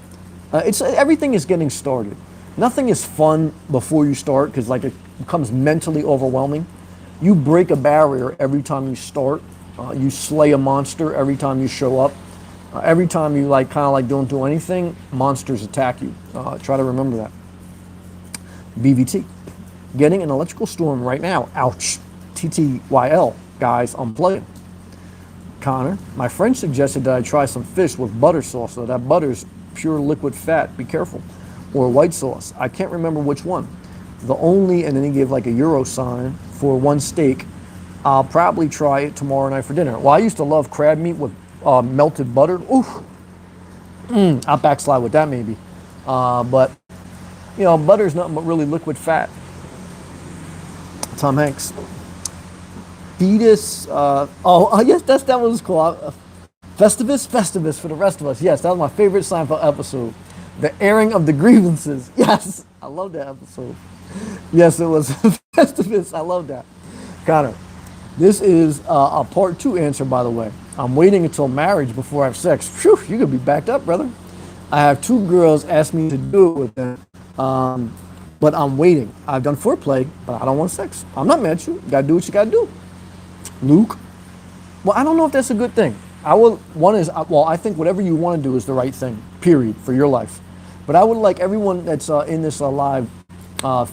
It's everything is getting started. Nothing is fun before you start because like it becomes mentally overwhelming. You break a barrier every time you start. You slay a monster every time you show up. Every time you like kind of like don't do anything, monsters attack you. Try to remember that. BVT. Getting an electrical storm right now. Ouch. TTYL. Guys, I'm playing. Connor, my friend suggested that I try some fish with butter sauce. So that butter's pure liquid fat. Be careful. Or white sauce. I can't remember which one. The only, and then he gave like a euro sign for one steak. I'll probably try it tomorrow night for dinner. Well, I used to love crab meat with melted butter. Oof. I'll backslide with that maybe. But, you know, butter's nothing but really liquid fat. Tom Hanks. Fetus. Yes, that was cool. Festivus for the rest of us. Yes, that was my favorite Seinfeld episode. The airing of the grievances. Yes, I love that episode. Yes, it was Festivus. I love that. Connor, this is a part 2 answer, by the way. I'm waiting until marriage before I have sex. Phew, you could be backed up, brother. I have 2 girls ask me to do it with them, but I'm waiting. I've done foreplay, but I don't want sex. I'm not mad at you. You gotta do what you gotta do. Luke, well, I don't know if that's a good thing. I think whatever you want to do is the right thing, period, for your life. But I would like everyone that's in this live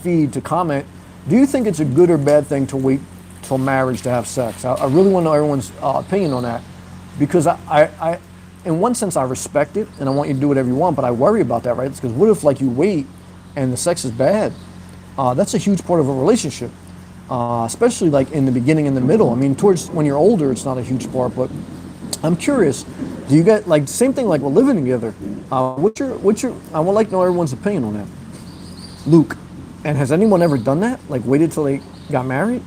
feed to comment, do you think it's a good or bad thing to wait till marriage to have sex? I really want to know everyone's opinion on that, because I, in one sense, I respect it, and I want you to do whatever you want, but I worry about that, right? Because what if like you wait and the sex is bad? That's a huge part of a relationship, especially like in the beginning and the middle. I mean, towards when you're older, it's not a huge part, but I'm curious, do you get like same thing like we're living together? What's your? I would like to know everyone's opinion on that. Luke, and has anyone ever done that? Like waited till they got married?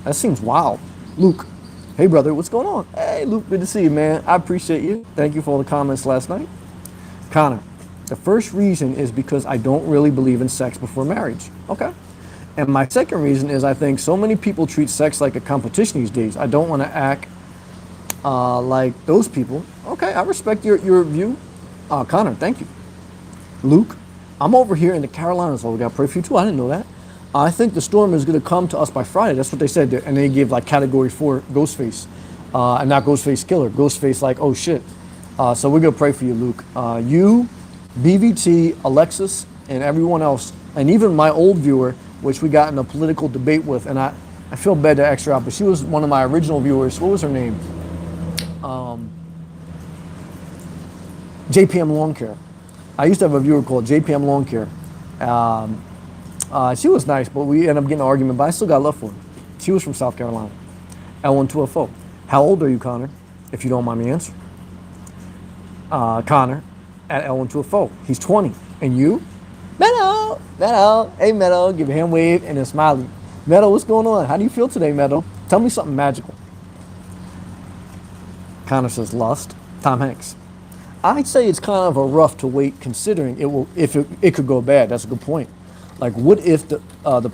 That seems wild. Luke, hey brother, what's going on? Hey Luke, good to see you, man. I appreciate you. Thank you for all the comments last night. Connor, the first reason is because I don't really believe in sex before marriage. Okay. And my second reason is I think so many people treat sex like a competition these days. I don't want to act like those people. Okay, I respect your view. Connor, thank you. Luke, I'm over here in the Carolinas, so we got to pray for you too. I didn't know that. I think the storm is going to come to us by Friday. That's what they said. And they gave like category 4 Ghostface. And not Ghostface Killer. Ghostface like, oh shit. So we're going to pray for you, Luke. You, BVT, Alexis, and everyone else, and even my old viewer, which we got in a political debate with, and I feel bad to X her out, but she was one of my original viewers. What was her name? JPM Lawn Care. I used to have a viewer called JPM Lawn Care. She was nice, but we ended up getting an argument, but I still got love for her. She was from South Carolina. L12FO. How old are you, Connor? If you don't mind me answering. Connor at L12FO. He's 20. And you? Meadow. Hey, Meadow. Give a hand wave and a smiley. Meadow, what's going on? How do you feel today, Meadow? Tell me something magical. Connor says lust. Tom Hanks. I'd say it's kind of a rough to wait, considering it could go bad. That's a good point. Like, what if the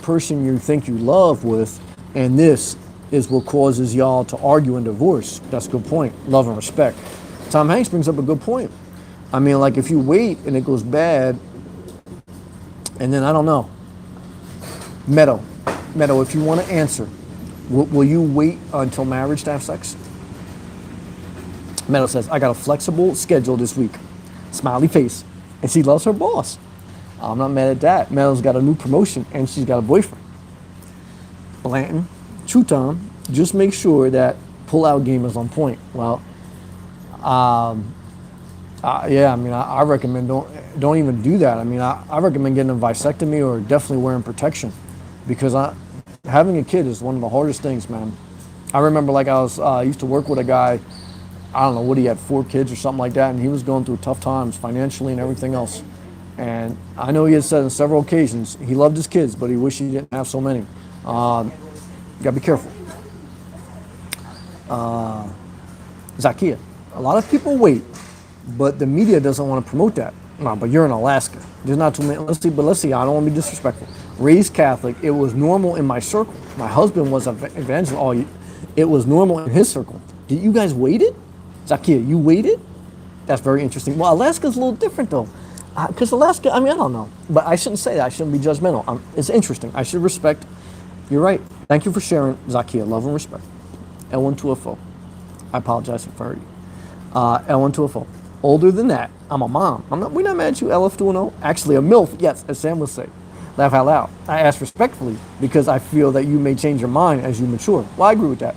person you think you love with, and this is what causes y'all to argue and divorce? That's a good point. Love and respect. Tom Hanks brings up a good point. I mean, like, if you wait and it goes bad, and then I don't know. Meadow, if you want to answer, will you wait until marriage to have sex? Meadow says, I got a flexible schedule this week. Smiley face. And she loves her boss. I'm not mad at that. Meadow's got a new promotion and she's got a boyfriend. Blanton, True Tom, just make sure that pull-out game is on point. Well, yeah, I mean, I recommend don't even do that. I mean, I recommend getting a vasectomy or definitely wearing protection, because having a kid is one of the hardest things, man. I remember, like, I used to work with a guy. I don't know what he had, 4 kids or something like that, and he was going through tough times financially and everything else. And I know he had said on several occasions he loved his kids, but he wished he didn't have so many. You gotta be careful. Zakia, a lot of people wait, but the media doesn't want to promote that. No, but you're in Alaska. There's not too many. Let's see. I don't want to be disrespectful. raised Catholic. It was normal in my circle. My husband was an evangelist. It was normal in his circle. Did you guys waited? Zakia, you waited? That's very interesting. Well, Alaska's a little different though. Because Alaska, I mean, I don't know. But I shouldn't say that. I shouldn't be judgmental. It's interesting. I should respect. You're right. Thank you for sharing, Zakia. Love and respect. L12FO. I apologize for you. L12FO. Older than that, I'm a mom. We're not mad at you, LF210. Actually, a MILF, yes, as Sam would say. Laugh out loud. I ask respectfully because I feel that you may change your mind as you mature. Well, I agree with that.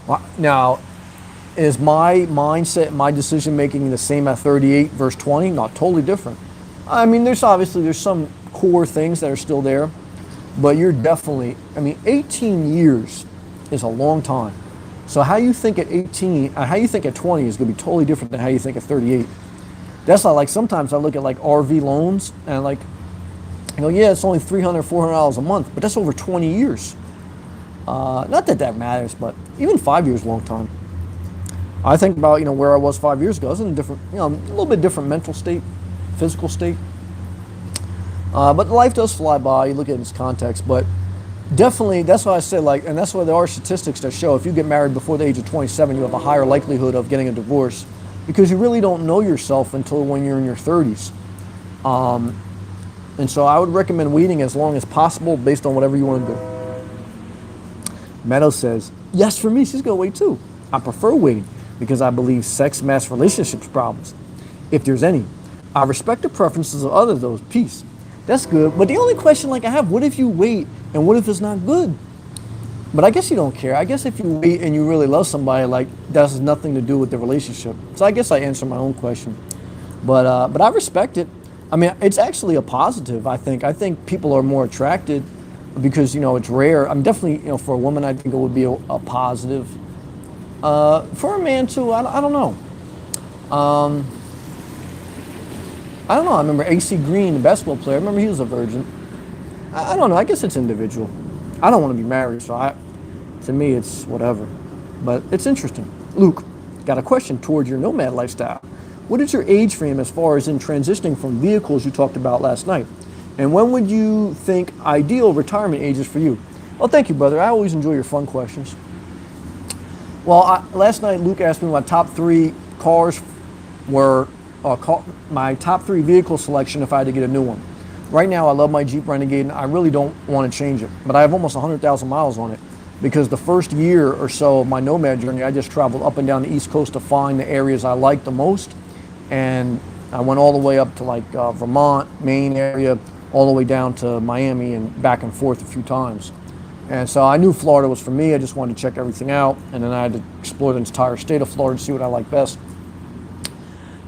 Well, now, is my mindset, my decision making the same at 38 versus 20? Not totally different. I mean, there's some core things that are still there, but you're definitely, 18 years is a long time. So how you think at 18, how you think at 20 is going to be totally different than how you think at 38. That's not like sometimes I look at like RV loans and like, yeah, it's only $300, $400 a month, but that's over 20 years. Not that that matters, but even 5 years is a long time. I think about, where I was 5 years ago. I was in a different, a little bit different mental state, physical state. But life does fly by. You look at it in its context, but definitely, that's why I say, and that's why there are statistics that show if you get married before the age of 27, you have a higher likelihood of getting a divorce because you really don't know yourself until when you're in your 30s. And so I would recommend waiting as long as possible based on whatever you want to do. Meadow says, yes, for me, she's going to wait too. I prefer waiting because I believe sex masks relationships problems, if there's any. I respect the preferences of others, though. Peace. That's good. But the only question I have, what if you wait and what if it's not good? But I guess you don't care. I guess if you wait and you really love somebody, that has nothing to do with the relationship. So I guess I answer my own question. But I respect it. It's actually a positive, I think. I think people are more attracted because, it's rare. I'm definitely, for a woman, I think it would be a positive. For a man, too, I don't know. I don't know. I remember AC Green, the basketball player. I remember he was a virgin. I don't know. I guess it's individual. I don't want to be married, so to me, it's whatever. But it's interesting. Luke, got a question towards your nomad lifestyle. What is your age frame as far as in transitioning from vehicles you talked about last night? And when would you think ideal retirement age is for you? Well, thank you, brother. I always enjoy your fun questions. Well, last night Luke asked me my top 3 cars were, my top 3 vehicle selection if I had to get a new one. Right now, I love my Jeep Renegade, and I really don't want to change it. But I have almost 100,000 miles on it because the first year or so of my Nomad journey, I just traveled up and down the East Coast to find the areas I liked the most. And I went all the way up to Vermont, Maine area, all the way down to Miami and back and forth a few times. And so I knew Florida was for me. I just wanted to check everything out. And then I had to explore the entire state of Florida to see what I like best.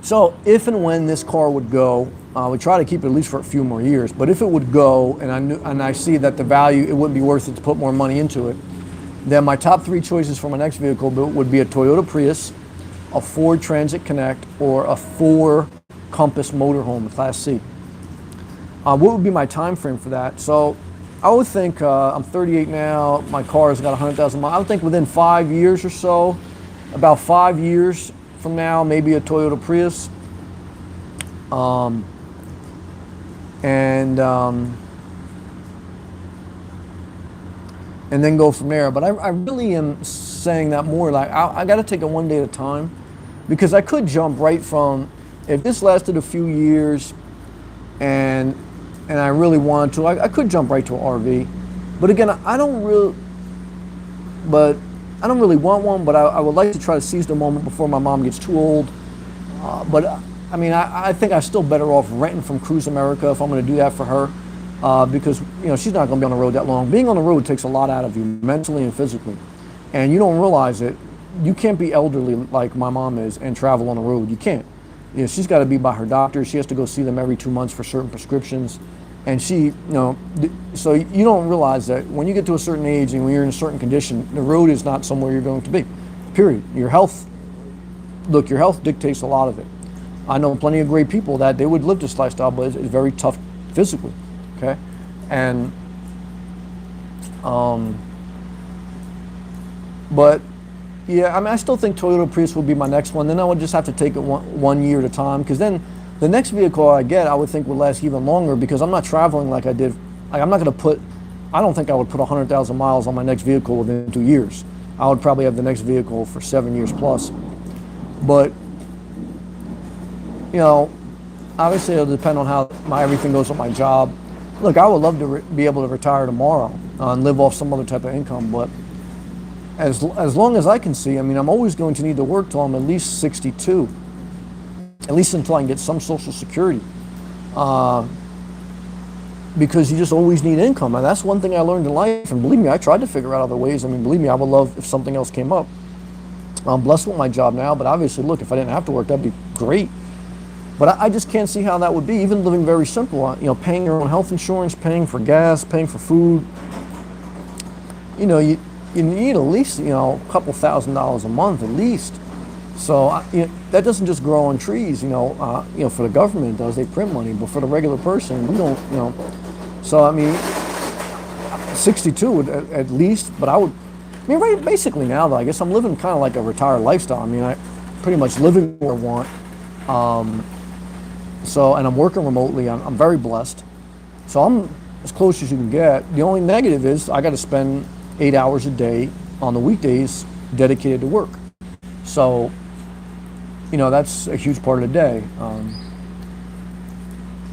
So if and when this car would go, I would try to keep it at least for a few more years. But if it would go, and I see that the value, it wouldn't be worth it to put more money into it, then my top 3 choices for my next vehicle would be a Toyota Prius, a Ford Transit Connect, or a Ford Compass motorhome, Class C. What would be my time frame for that? So I would think, I'm 38 now, my car has got 100,000 miles. I would think within 5 years or so, about 5 years from now, maybe a Toyota Prius. And then go from there. But I really am saying that more I got to take it one day at a time, because I could jump right from, if this lasted a few years and I really wanted to, I could jump right to an RV. But again, I don't really want one, but I would like to try to seize the moment before my mom gets too old. I think I'm still better off renting from Cruise America if I'm going to do that for her, because she's not going to be on the road that long. Being on the road takes a lot out of you, mentally and physically, and you don't realize it. You can't be elderly like my mom is and travel on the road. You can't. She's got to be by her doctor. She has to go see them every 2 months for certain prescriptions, and so you don't realize that when you get to a certain age and when you're in a certain condition, the road is not somewhere you're going to be. Period. Your health dictates a lot of it. I know plenty of great people that they would live this lifestyle, but it's very tough physically, okay? And, but yeah, I still think Toyota Prius would be my next one. Then I would just have to take it one year at a time, because then the next vehicle I get, I would think would last even longer, because I'm not traveling like I did like I'm not going to put, I don't think I would put 100,000 miles on my next vehicle within 2 years. I would probably have the next vehicle for 7 years plus. But, you know, obviously it'll depend on how my everything goes with my job. Look, I would love to be able to retire tomorrow and live off some other type of income, but as long as I can see, I mean, I'm always going to need to work till I'm at least 62, at least until I can get some Social Security, because you just always need income. And that's one thing I learned in life, and believe me, I tried to figure out other ways. I mean, believe me, I would love if something else came up. I'm blessed with my job now, but obviously, look, if I didn't have to work, that'd be great. But I just can't see how that would be, even living very simple, you know, paying your own health insurance, paying for gas, paying for food. You know, you need at least, you know, a couple $1,000s a month at least. So you know, that doesn't just grow on trees, you know, for the government it does, they print money, but for the regular person, we don't, you know. So, I mean, 62 would at least, but I mean, right, basically now, though, I guess I'm living kind of like a retired lifestyle. I mean, I pretty much living where I want. So, and I'm working remotely. I'm very blessed. So I'm as close as you can get. The only negative is I got to spend 8 hours a day on the weekdays dedicated to work. So, you know, that's a huge part of the day.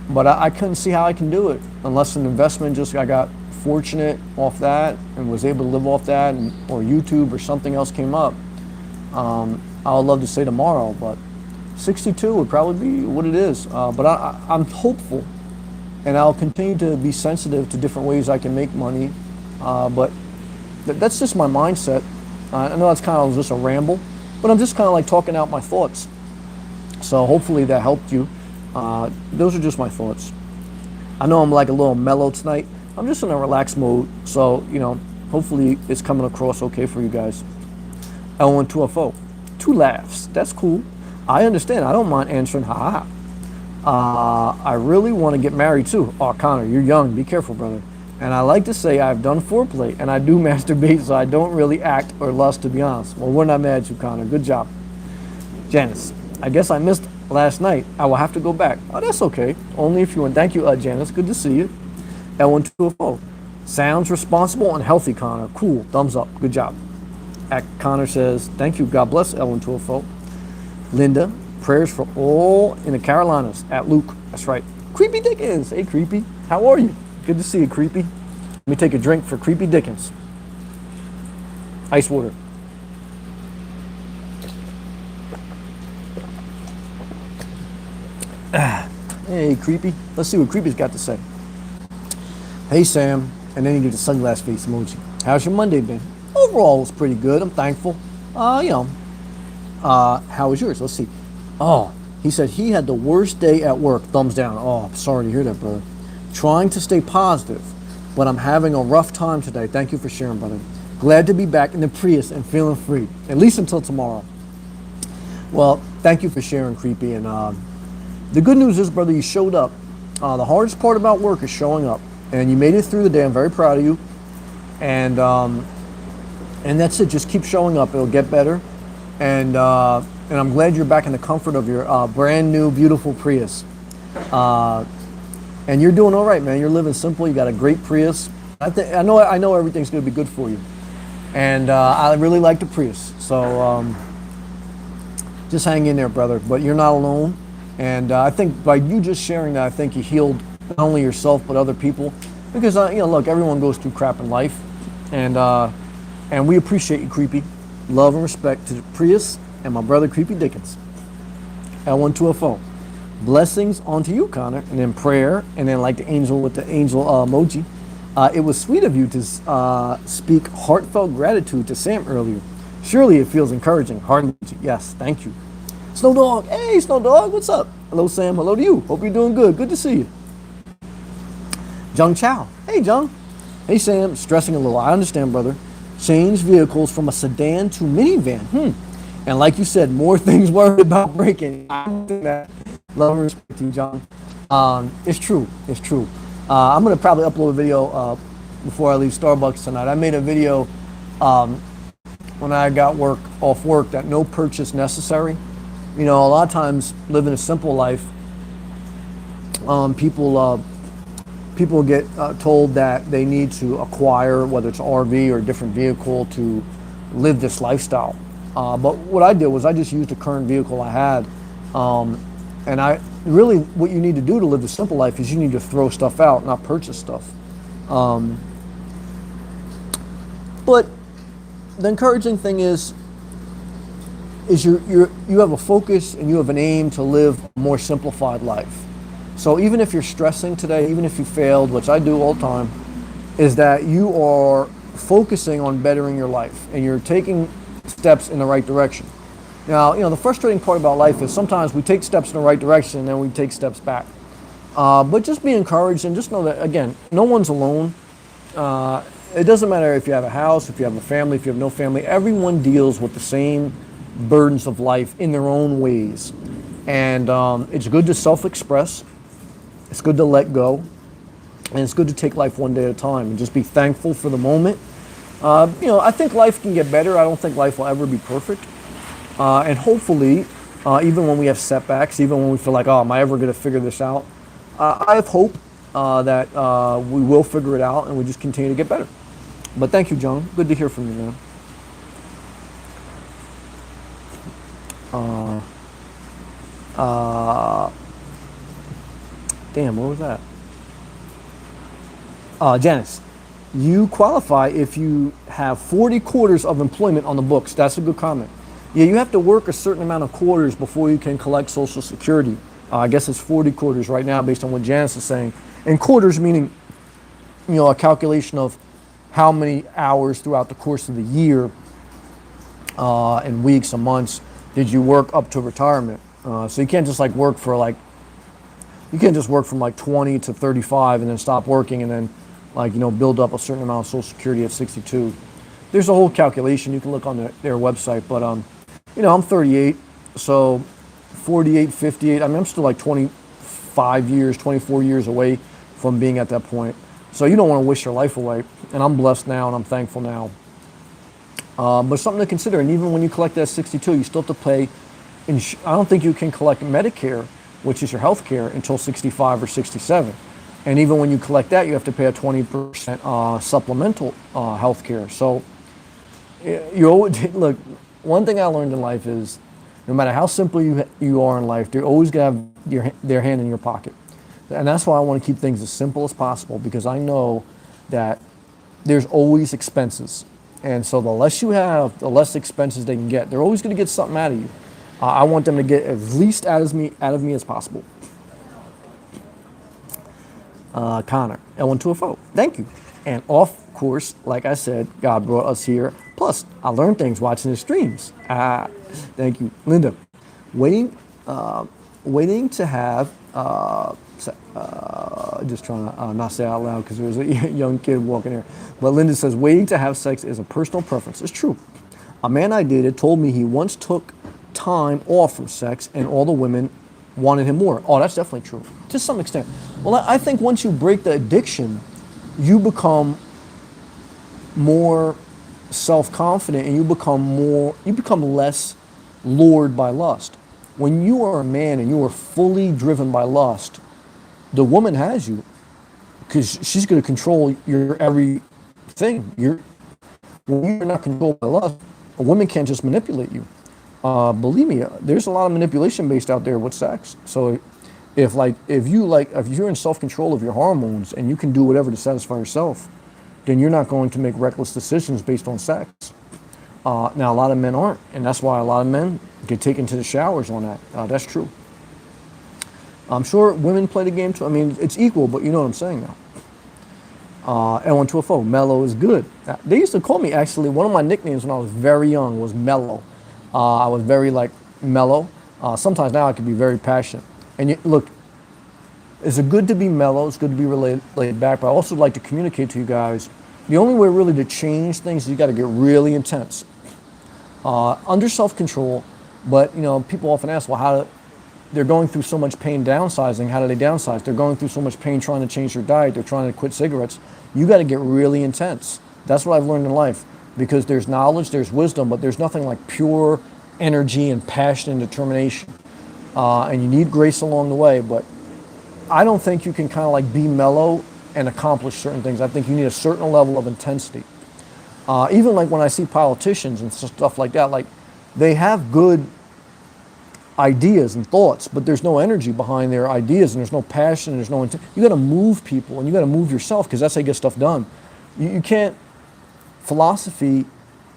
But I couldn't see how I can do it unless an investment, just I got fortunate off that and was able to live off that, or YouTube or something else came up. I would love to say tomorrow, but 62 would probably be what it is. But I'm hopeful, and I'll continue to be sensitive to different ways I can make money. But that's just my mindset. I know that's kind of just a ramble, but I'm just kind of like talking out my thoughts. So hopefully that helped you. Those are just my thoughts. I know I'm like a little mellow tonight. I'm just in a relaxed mode. So, you know, hopefully it's coming across okay for you guys. L12FO. 2 laughs. That's cool. I understand. I don't mind answering ha ha. I really want to get married too. Oh, Connor, you're young. Be careful, brother. And I like to say I've done foreplay and I do masturbate, so I don't really act or lust, to be honest. Well, we're not mad at you, Connor. Good job. Janice, I guess I missed last night. I will have to go back. Oh, that's okay. Only if you want. Thank you, Janice. Good to see you. L12FO. Sounds responsible and healthy, Connor. Cool. Thumbs up. Good job. Connor says, thank you. God bless L12FO. Linda, prayers for all in the Carolinas at Luke. That's right. Creepy Dickens. Hey, Creepy. How are you? Good to see you, Creepy. Let me take a drink for Creepy Dickens. Ice water. Hey, Creepy. Let's see what Creepy's got to say. Hey, Sam. And then you do the sunglass face emoji. How's your Monday been? Overall, it's pretty good. I'm thankful. You know. How was yours? Let's see. Oh, he said he had the worst day at work. Thumbs down. Oh, I'm sorry to hear that, brother. Trying to stay positive, but I'm having a rough time today. Thank you for sharing, brother. Glad to be back in the Prius and feeling free, at least until tomorrow. Well, thank you for sharing, Creepy. And the good news is, brother, you showed up. The hardest part about work is showing up, and you made it through the day. I'm very proud of you. And that's it. Just keep showing up. It'll get better. And I'm glad you're back in the comfort of your brand new, beautiful Prius. And you're doing all right, man. You're living simple. You got a great Prius. I know everything's going to be good for you. And I really like the Prius. So just hang in there, brother. But you're not alone. And I think by you just sharing that, I think you healed not only yourself but other people. Because you know, look, everyone goes through crap in life, and we appreciate you, Creepy. Love and respect to the Prius and my brother, Creepy Dickens. L12FO. Blessings onto you, Connor, and then prayer, and then like the angel with the angel emoji. It was sweet of you to speak heartfelt gratitude to Sam earlier. Surely it feels encouraging. Heart emoji. Yes, thank you. Snow Dog. Hey, Snow Dog. What's up? Hello, Sam. Hello to you. Hope you're doing good. Good to see you. Jung Chow. Hey, Jung. Hey, Sam. Stressing a little. I understand, brother. Change vehicles from a sedan to minivan. And like you said, more things worried about breaking. I think that. Love and respect to you, John. It's true. It's true. I'm going to probably upload a video before I leave Starbucks tonight. I made a video when I got off work that no purchase necessary. You know, a lot of times living a simple life, people people get told that they need to acquire, whether it's an RV or a different vehicle, to live this lifestyle. But what I did was I just used the current vehicle I had. And I really, what you need to do to live the simple life is you need to throw stuff out, not purchase stuff. But the encouraging thing is you have a focus and you have an aim to live a more simplified life. So even if you're stressing today, even if you failed, which I do all the time, is that you are focusing on bettering your life and you're taking steps in the right direction. Now, the frustrating part about life is sometimes we take steps in the right direction and then we take steps back. But just be encouraged and just know that, again, no one's alone. It doesn't matter if you have a house, if you have a family, if you have no family. Everyone deals with the same burdens of life in their own ways. And it's good to self-express. It's good to let go. And it's good to take life one day at a time and just be thankful for the moment. I think life can get better. I don't think life will ever be perfect. And hopefully, even when we have setbacks, even when we feel like, oh, am I ever going to figure this out? I have hope that we will figure it out and we just continue to get better. But thank you, John. Good to hear from you, man. Damn, what was that? Janice, you qualify if you have 40 quarters of employment on the books. That's a good comment. Yeah, you have to work a certain amount of quarters before you can collect Social Security. I guess it's 40 quarters right now based on what Janice is saying. And quarters meaning, a calculation of how many hours throughout the course of the year and weeks and months did you work up to retirement. So you can't just work for you can't just work from 20 to 35 and then stop working and then build up a certain amount of Social Security at 62. There's a whole calculation. You can look on their website, but I'm 38, so 48, 58. I'm still 25 years, 24 years away from being at that point. So you don't want to wish your life away. And I'm blessed now and I'm thankful now. But something to consider, and even when you collect that 62, you still have to pay. I don't think you can collect Medicare, which is your health care, until 65 or 67. And even when you collect that, you have to pay a 20% supplemental health care. So look, one thing I learned in life is no matter how simple you are in life, they're always going to have their hand in your pocket. And that's why I want to keep things as simple as possible, because I know that there's always expenses. And so the less you have, the less expenses they can get. They're always going to get something out of you. I want them to get as least out of me as possible. Connor, L1204, thank you. And of course, like I said, God brought us here. Plus, I learned things watching the streams. Thank you. Linda, waiting to have, just trying to not say out loud because there was a young kid walking here. But Linda says, waiting to have sex is a personal preference. It's true. A man I dated told me he once took time off from sex and all the women wanted him more. Oh, that's definitely true, to some extent. Well, I think once you break the addiction, you become more self-confident and you become less lured by lust. When you are a man and you are fully driven by lust, the woman has you because she's going to control your everything. When you're not controlled by lust, a woman can't just manipulate you. Believe me, there's a lot of manipulation based out there with sex. So if you're in self-control of your hormones and you can do whatever to satisfy yourself, then you're not going to make reckless decisions based on sex. Now, a lot of men aren't, and that's why a lot of men get taken to the showers on that. That's true. I'm sure women play the game too. I mean, it's equal, but you know what I'm saying now. L1204, mellow is good. They used to call me, actually, one of my nicknames when I was very young was mellow. I was very mellow. Sometimes now I can be very passionate. And look, it's good to be mellow. It's good to be laid back. But I also like to communicate to you guys. The only way really to change things is you got to get really intense. Under self-control. But people often ask, well, they're going through so much pain downsizing. How do they downsize? They're going through so much pain trying to change their diet. They're trying to quit cigarettes. You got to get really intense. That's what I've learned in life. Because there's knowledge, there's wisdom, but there's nothing like pure energy and passion and determination. And you need grace along the way, but I don't think you can kind of be mellow and accomplish certain things. I think you need a certain level of intensity. Even like when I see politicians and stuff like that, like they have good ideas and thoughts, but there's no energy behind their ideas, and there's no passion, and there's no intent. You got to move people, and you got to move yourself, because that's how you get stuff done. You can't philosophy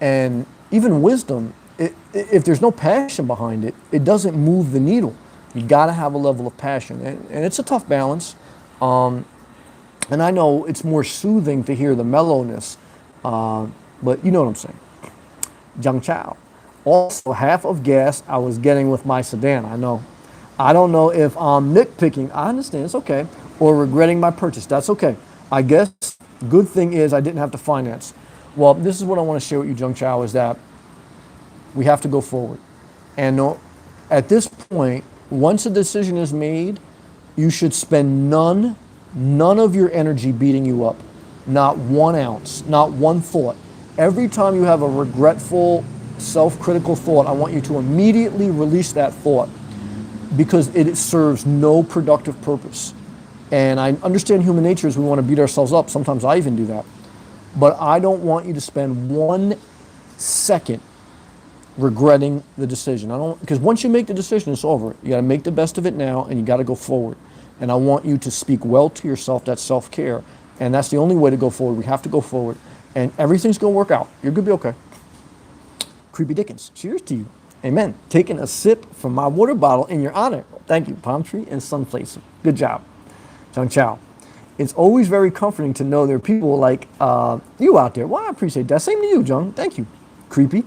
and even wisdom. If there's no passion behind it, it doesn't move the needle. You got to have a level of passion, and it's a tough balance. And I know it's more soothing to hear the mellowness, but you know what I'm saying. Jung Chow. Also, half of gas I was getting with my sedan. I know. I don't know if I'm nitpicking. I understand. It's okay. Or regretting my purchase. That's okay. I guess good thing is I didn't have to finance. Well, this is what I want to share with you, Jung Chow, is that we have to go forward. And at this point, once a decision is made, you should spend none of your energy beating you up. Not 1 ounce, not one thought. Every time you have a regretful, self-critical thought, I want you to immediately release that thought, because it serves no productive purpose. And I understand human nature is we want to beat ourselves up. Sometimes I even do that. But I don't want you to spend 1 second regretting the decision. Because once you make the decision, it's over. You got to make the best of it now, and you got to go forward. And I want you to speak well to yourself. That's self-care. And that's the only way to go forward. We have to go forward. And everything's going to work out. You're going to be okay. Creepy Dickens, cheers to you. Amen. Taking a sip from my water bottle in your honor. Thank you, palm tree and sunflakes. Good job. Jung Chow. It's always very comforting to know there are people like you out there. Well, I appreciate that. Same to you, Jung. Thank you. Creepy.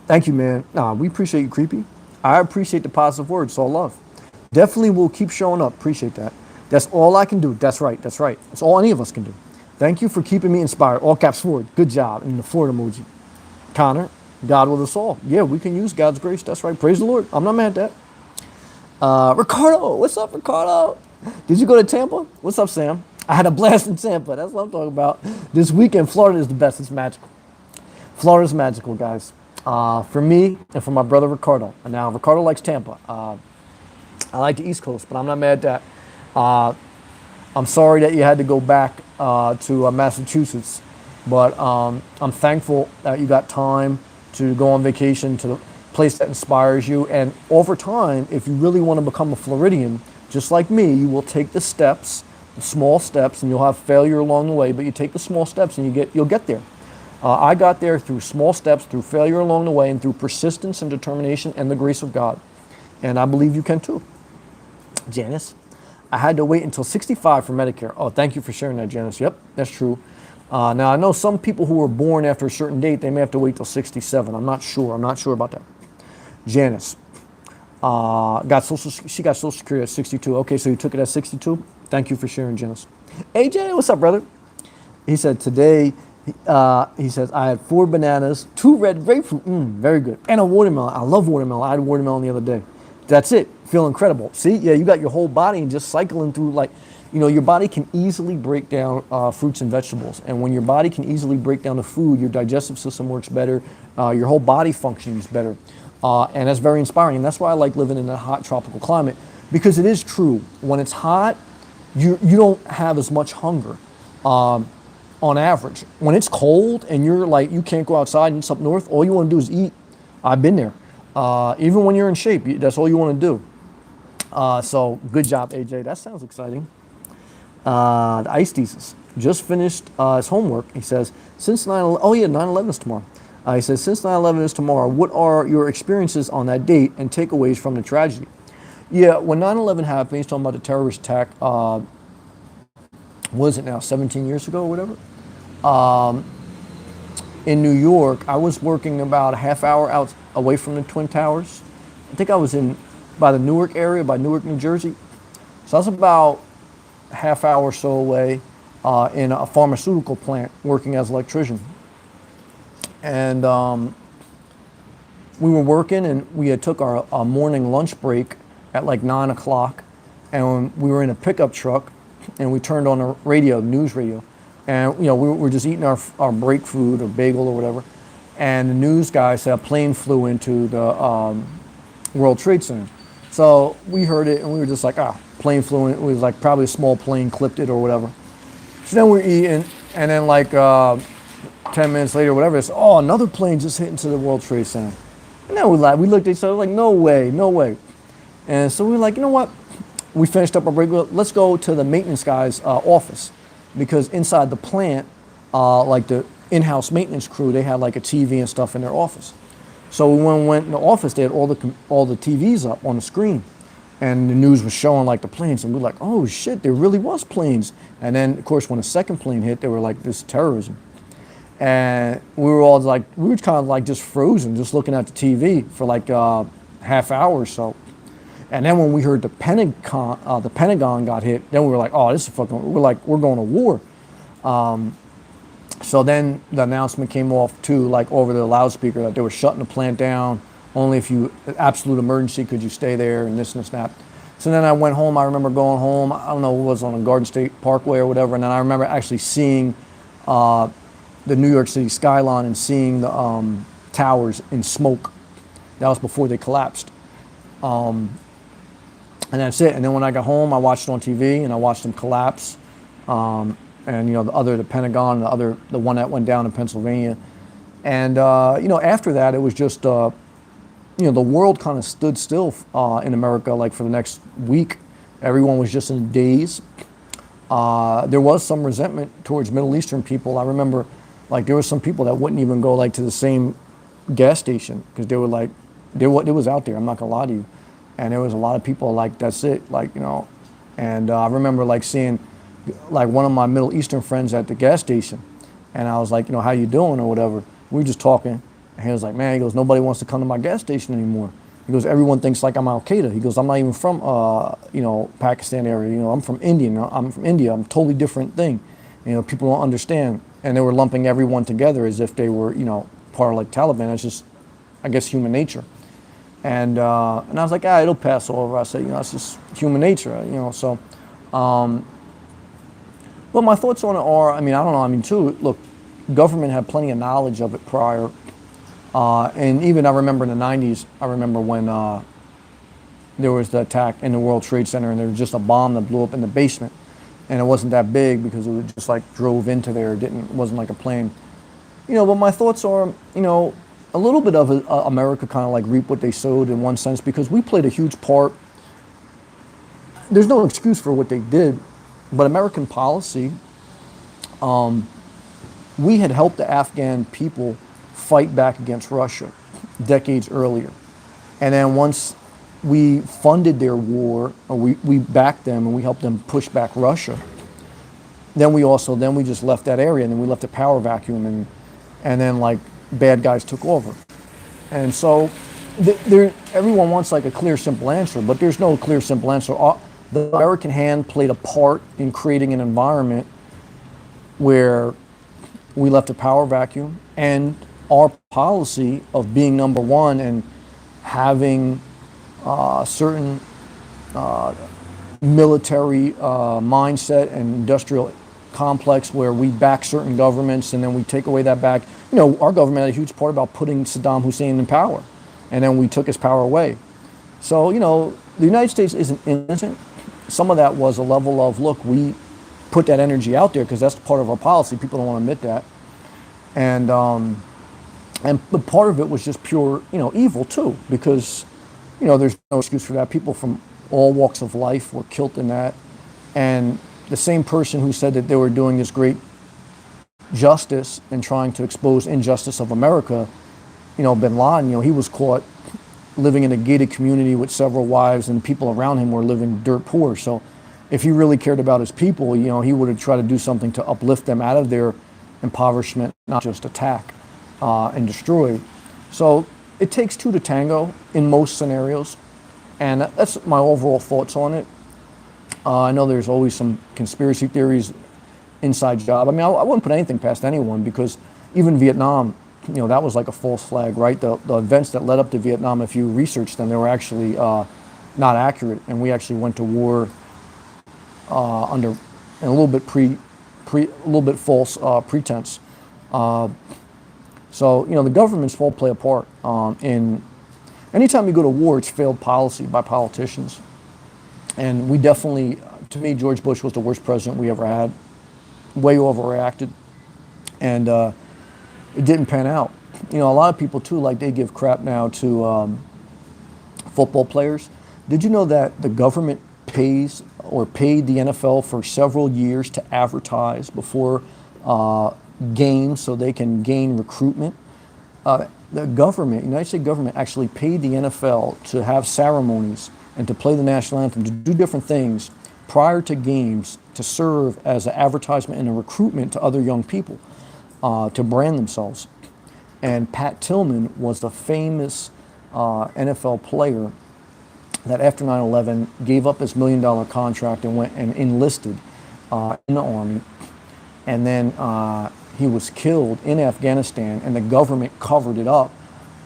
Thank you, man. Nah, we appreciate you, Creepy. I appreciate the positive words. It's all love. Definitely will keep showing up. Appreciate that. That's all I can do. That's right. That's right. That's all any of us can do. Thank you for keeping me inspired. All caps forward. Good job. And the forward emoji. Connor, God with us all. Yeah, we can use God's grace. That's right. Praise the Lord. I'm not mad at that. Ricardo, what's up, Ricardo? Did you go to Tampa? What's up, Sam? I had a blast in Tampa. That's what I'm talking about. This weekend, Florida is the best. It's magical. Florida's magical, guys. For me and for my brother Ricardo. And now Ricardo likes Tampa. I like the East Coast, but I'm not mad at that. I'm sorry that you had to go back to Massachusetts, but I'm thankful that you got time to go on vacation to the place that inspires you. And over time, if you really want to become a Floridian, just like me, you will take the steps, the small steps, and you'll have failure along the way, but you take the small steps and you'll get there. I got there through small steps, through failure along the way, and through persistence and determination and the grace of God. And I believe you can too. Janice, I had to wait until 65 for Medicare. Oh, thank you for sharing that, Janice. Yep, that's true. Now, I know some people who were born after a certain date, they may have to wait till 67. I'm not sure. I'm not sure about that. Janice, she got Social Security at 62. Okay, so you took it at 62? Thank you for sharing, Janice. AJ, what's up, brother? He said, today, he says, I had 4 bananas, 2 red grapefruit, very good, and a watermelon. I love watermelon. I had watermelon the other day. That's it. Feel incredible. See, yeah, you got your whole body and just cycling through, like, you know, your body can easily break down fruits and vegetables. And when your body can easily break down the food, your digestive system works better, your whole body functions better. And that's very inspiring. And that's why I like living in a hot tropical climate, because it is true. When it's hot, you don't have as much hunger on average. When it's cold and you're like, you can't go outside and it's up north, all you want to do is eat. I've been there. Even when you're in shape, that's all you want to do. So good job, AJ. That sounds exciting. The Ice Thesis just finished his homework. He says, since 9/11, oh yeah, 9/11 is tomorrow. He says, since 9/11 is tomorrow, what are your experiences on that date and takeaways from the tragedy? Yeah, when 9/11 happened, he's talking about the terrorist attack, what is it now, 17 years ago or whatever? In New York, I was working about a half hour out away from the Twin Towers. I think I was by the Newark area, by Newark, New Jersey. So I was about a half hour or so away in a pharmaceutical plant working as an electrician. And we were working, and we had took our morning lunch break at like 9 o'clock, and we were in a pickup truck, and we turned on the radio, news radio, and you know we were just eating our break food or bagel or whatever, and the news guy said a plane flew into the World Trade Center. So we heard it, and we were just like, plane flew in. It was like probably a small plane clipped it or whatever. So then we're eating, and then like 10 minutes later, whatever, it's, oh, another plane just hit into the World Trade Center. And then we looked at each other like, no way, no way. And so we were like, you know what? We finished up our break. Let's go to the maintenance guy's office, because inside the plant, like the in-house maintenance crew, they had like a TV and stuff in their office. So when we went in the office, they had all the TVs up on the screen, and the news was showing like the planes, and we were like, oh shit, there really was planes. And then of course when the second plane hit, they were like, this is terrorism. And we were all like, we were kind of like just frozen, just looking at the TV for like half hour or so. And then when we heard the Pentagon got hit, then we were like, oh, this is fucking, we're going to war. So then the announcement came off too, like over the loudspeaker, that they were shutting the plant down. Only if you, absolute emergency, could you stay there, and this and that. So then I went home. I remember going home. I don't know, it was on a Garden State Parkway or whatever. And then I remember actually seeing the New York City skyline and seeing the towers in smoke. That was before they collapsed. And that's it. And then when I got home, I watched it on TV and I watched them collapse. And you know, the Pentagon, the one that went down in Pennsylvania. And you know, after that, it was just you know, the world kind of stood still in America, like for the next week. Everyone was just in a daze. There was some resentment towards Middle Eastern people. I remember, like, there were some people that wouldn't even go like to the same gas station, because they were like, it was out there. I'm not gonna lie to you. And there was a lot of people like, that's it, like, you know. And I remember like seeing like one of my Middle Eastern friends at the gas station, and I was like, you know, how you doing or whatever. We were just talking, and he was like, man, he goes, nobody wants to come to my gas station anymore. He goes, everyone thinks like I'm Al Qaeda. He goes, I'm not even from you know, Pakistan area. You know, I'm from India. I'm from India. I'm a totally different thing. You know, people don't understand, and they were lumping everyone together as if they were, you know, part of like Taliban. It's just, I guess, human nature. And I was like, it'll pass over. I said, you know, it's just human nature. You know, so. Well, my thoughts on it are, I mean, I don't know, I mean, too, look, government had plenty of knowledge of it prior. And even I remember in the 90s, I remember when there was the attack in the World Trade Center, and there was just a bomb that blew up in the basement. And it wasn't that big because it just like drove into there. It wasn't like a plane. You know, but my thoughts are, you know, a little bit of America kind of like reaped what they sowed in one sense, because we played a huge part. There's no excuse for what they did. But American policy, we had helped the Afghan people fight back against Russia decades earlier. And then once we funded their war, or we backed them and we helped them push back Russia, then we just left that area, and then we left a power vacuum, and then like bad guys took over. And so everyone wants like a clear, simple answer, but there's no clear, simple answer. The American hand played a part in creating an environment where we left a power vacuum, and our policy of being number one and having certain military mindset and industrial complex where we back certain governments and then we take away that back. You know, our government had a huge part about putting Saddam Hussein in power, and then we took his power away. So, you know, the United States isn't innocent. Some of that was a level of, look, we put that energy out there because that's part of our policy. People don't want to admit that. But part of it was just pure, you know, evil too, because, you know, there's no excuse for that. People from all walks of life were killed in that. And the same person who said that they were doing this great justice and trying to expose injustice of America, you know, bin Laden, you know, he was caught living in a gated community with several wives, and people around him were living dirt poor. So if he really cared about his people, you know, he would have tried to do something to uplift them out of their impoverishment, not just attack and destroy. So it takes two to tango in most scenarios, and that's my overall thoughts on it. I know there's always some conspiracy theories, inside job. I mean, I wouldn't put anything past anyone, because even Vietnam, you know, that was like a false flag, right? The events that led up to Vietnam, if you research them, they were actually not accurate, and we actually went to war under a little bit false pretense. So, you know, the governments all play a part in anytime you go to war. It's failed policy by politicians, and we definitely, to me, George Bush was the worst president we ever had. way overreacted, and it didn't pan out. You know, a lot of people too, like they give crap now to football players. Did you know that the government pays or paid the NFL for several years to advertise before games so they can gain recruitment? The government, United States government, actually paid the NFL to have ceremonies and to play the national anthem, to do different things prior to games to serve as an advertisement and a recruitment to other young people to brand themselves. And Pat Tillman was the famous NFL player that after 9/11 gave up his $1 million contract and went and enlisted in the Army. And then he was killed in Afghanistan, and the government covered it up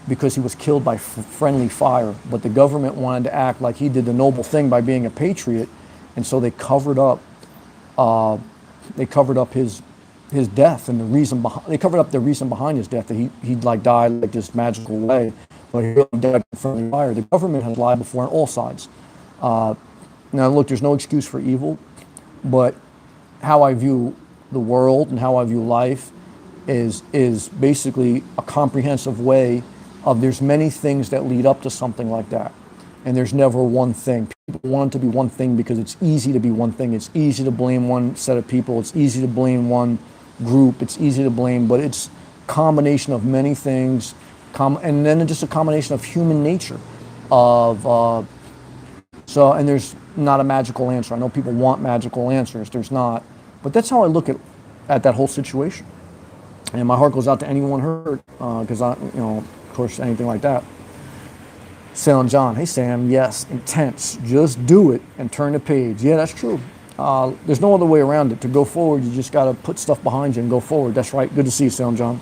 because he was killed by friendly fire. But the government wanted to act like he did the noble thing by being a patriot, and so they covered up his death and the reason behind. They covered up the reason behind his death, that he like died like this magical way, but he really died from friendly fire. The government has lied before on all sides. Now look, there's no excuse for evil, but how I view the world and how I view life is basically a comprehensive way of, there's many things that lead up to something like that, and there's never one thing. People want it to be one thing because it's easy to be one thing. It's easy to blame one set of people. It's easy to blame one group. It's easy to blame, but it's a combination of many things, and then just a combination of human nature of and there's not a magical answer. I know people want magical answers. There's not. But that's how I look at that whole situation. And my heart goes out to anyone hurt, because of course, anything like that. Salem John, hey Sam, yes, intense. Just do it and turn the page. Yeah, that's true. There's no other way around it. To go forward, you just got to put stuff behind you and go forward. That's right. Good to see you, Salem John.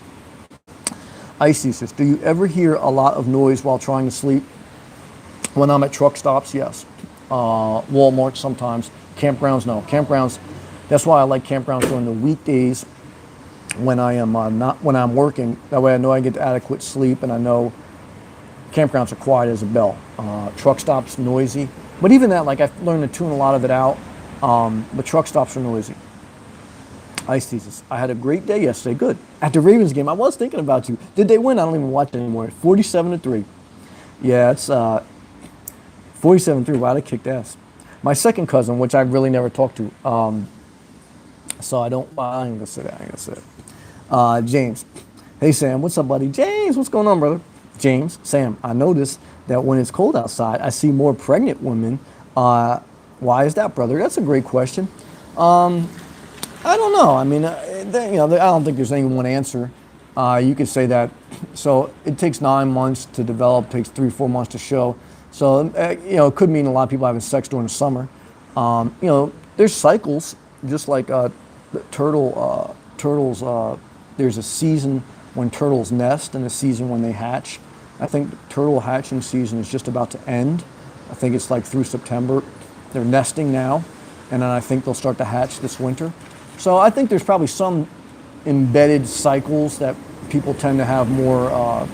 Icy says, do you ever hear a lot of noise while trying to sleep? When I'm at truck stops, yes. Walmart sometimes. Campgrounds, no. Campgrounds. That's why I like campgrounds during the weekdays when I am when I'm working. That way I know I get adequate sleep, and I know campgrounds are quiet as a bell. Truck stops, noisy. But even that, like, I've learned to tune a lot of it out. But truck stops are noisy. Ice thesis. I had a great day yesterday. Good. At the Ravens game, I was thinking about you. Did they win? I don't even watch it anymore. 47-3. Yeah, it's 47-3. Wow, they kicked ass. My second cousin, which I really never talked to, so I ain't gonna say that. James. Hey Sam, what's up, buddy? James, what's going on, brother? James, Sam, I noticed that when it's cold outside, I see more pregnant women. Why is that, brother? That's a great question. I don't know. I mean, I don't think there's any one answer. You could say that. So it takes 9 months to develop, takes 3-4 months to show. So, it could mean a lot of people having sex during the summer. There's cycles, just like turtles. There's a season when turtles nest and a season when they hatch. I think the turtle hatching season is just about to end. I think it's like through September. They're nesting now, and then I think they'll start to hatch this winter. So I think there's probably some embedded cycles that people tend to have more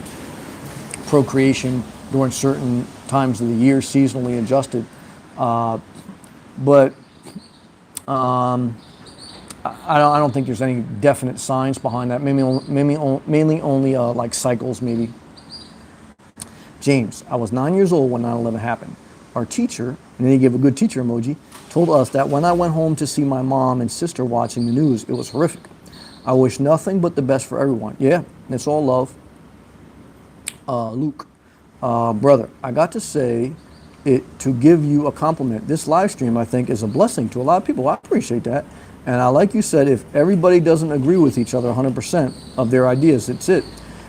procreation during certain times of the year, seasonally adjusted. But I don't think there's any definite science behind that. Mainly only like cycles, maybe. James, I was 9 years old when 9/11 happened. Our teacher, and then he gave a good teacher emoji, told us that when I went home to see my mom and sister watching the news, it was horrific. I wish nothing but the best for everyone. Yeah, it's all love. Luke, brother, I got to say it to give you a compliment. This live stream, I think, is a blessing to a lot of people. I appreciate that. And like you said, if everybody doesn't agree with each other 100% of their ideas, it's it.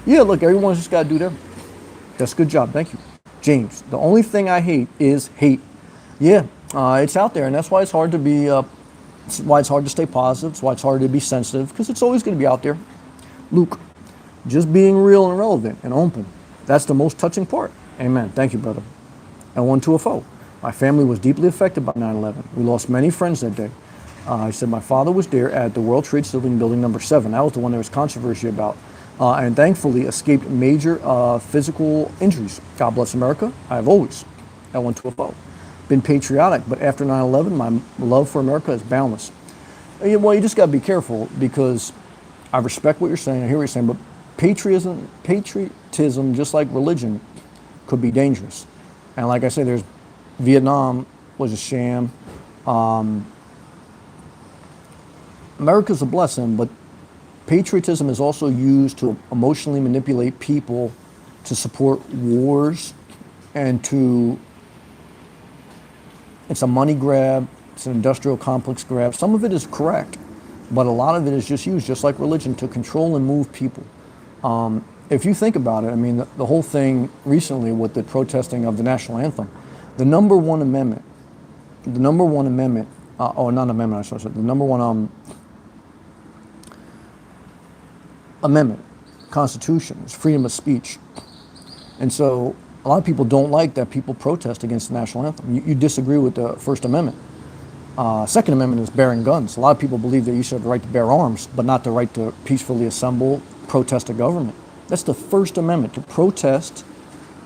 Yeah, look, everyone's just got to do their. That's a good job. Thank you. James, the only thing I hate is hate. Yeah, it's out there, and that's why it's hard to be, it's why it's hard to stay positive. It's why it's hard to be sensitive, because it's always going to be out there. Luke, just being real and relevant and open. That's the most touching part. Amen. Thank you, brother. L1 My family was deeply affected by 9/11. We lost many friends that day. He said my father was there at the World Trade Center building number 7. That was the one there was controversy about. And thankfully escaped major physical injuries. God bless America. I have always, L1 Been patriotic, but after 9/11, my love for America is boundless. Yeah, well, you just got to be careful because I respect what you're saying. I hear what you're saying, but patriotism, just like religion, could be dangerous. And like I said, there's Vietnam was a sham. America's a blessing, but patriotism is also used to emotionally manipulate people to support wars and to, it's a money grab, it's an industrial complex grab. Some of it is correct, but a lot of it is just used, just like religion, to control and move people. If you think about it, I mean, the whole thing recently with the protesting of the national anthem, the number one amendment, or not amendment, I should say, the number one amendment, Constitution, is freedom of speech. And so a lot of people don't like that people protest against the national anthem. You disagree with the First Amendment. Second Amendment is bearing guns. A lot of people believe that you should have the right to bear arms, but not the right to peacefully assemble, protest a government. That's the First Amendment, to protest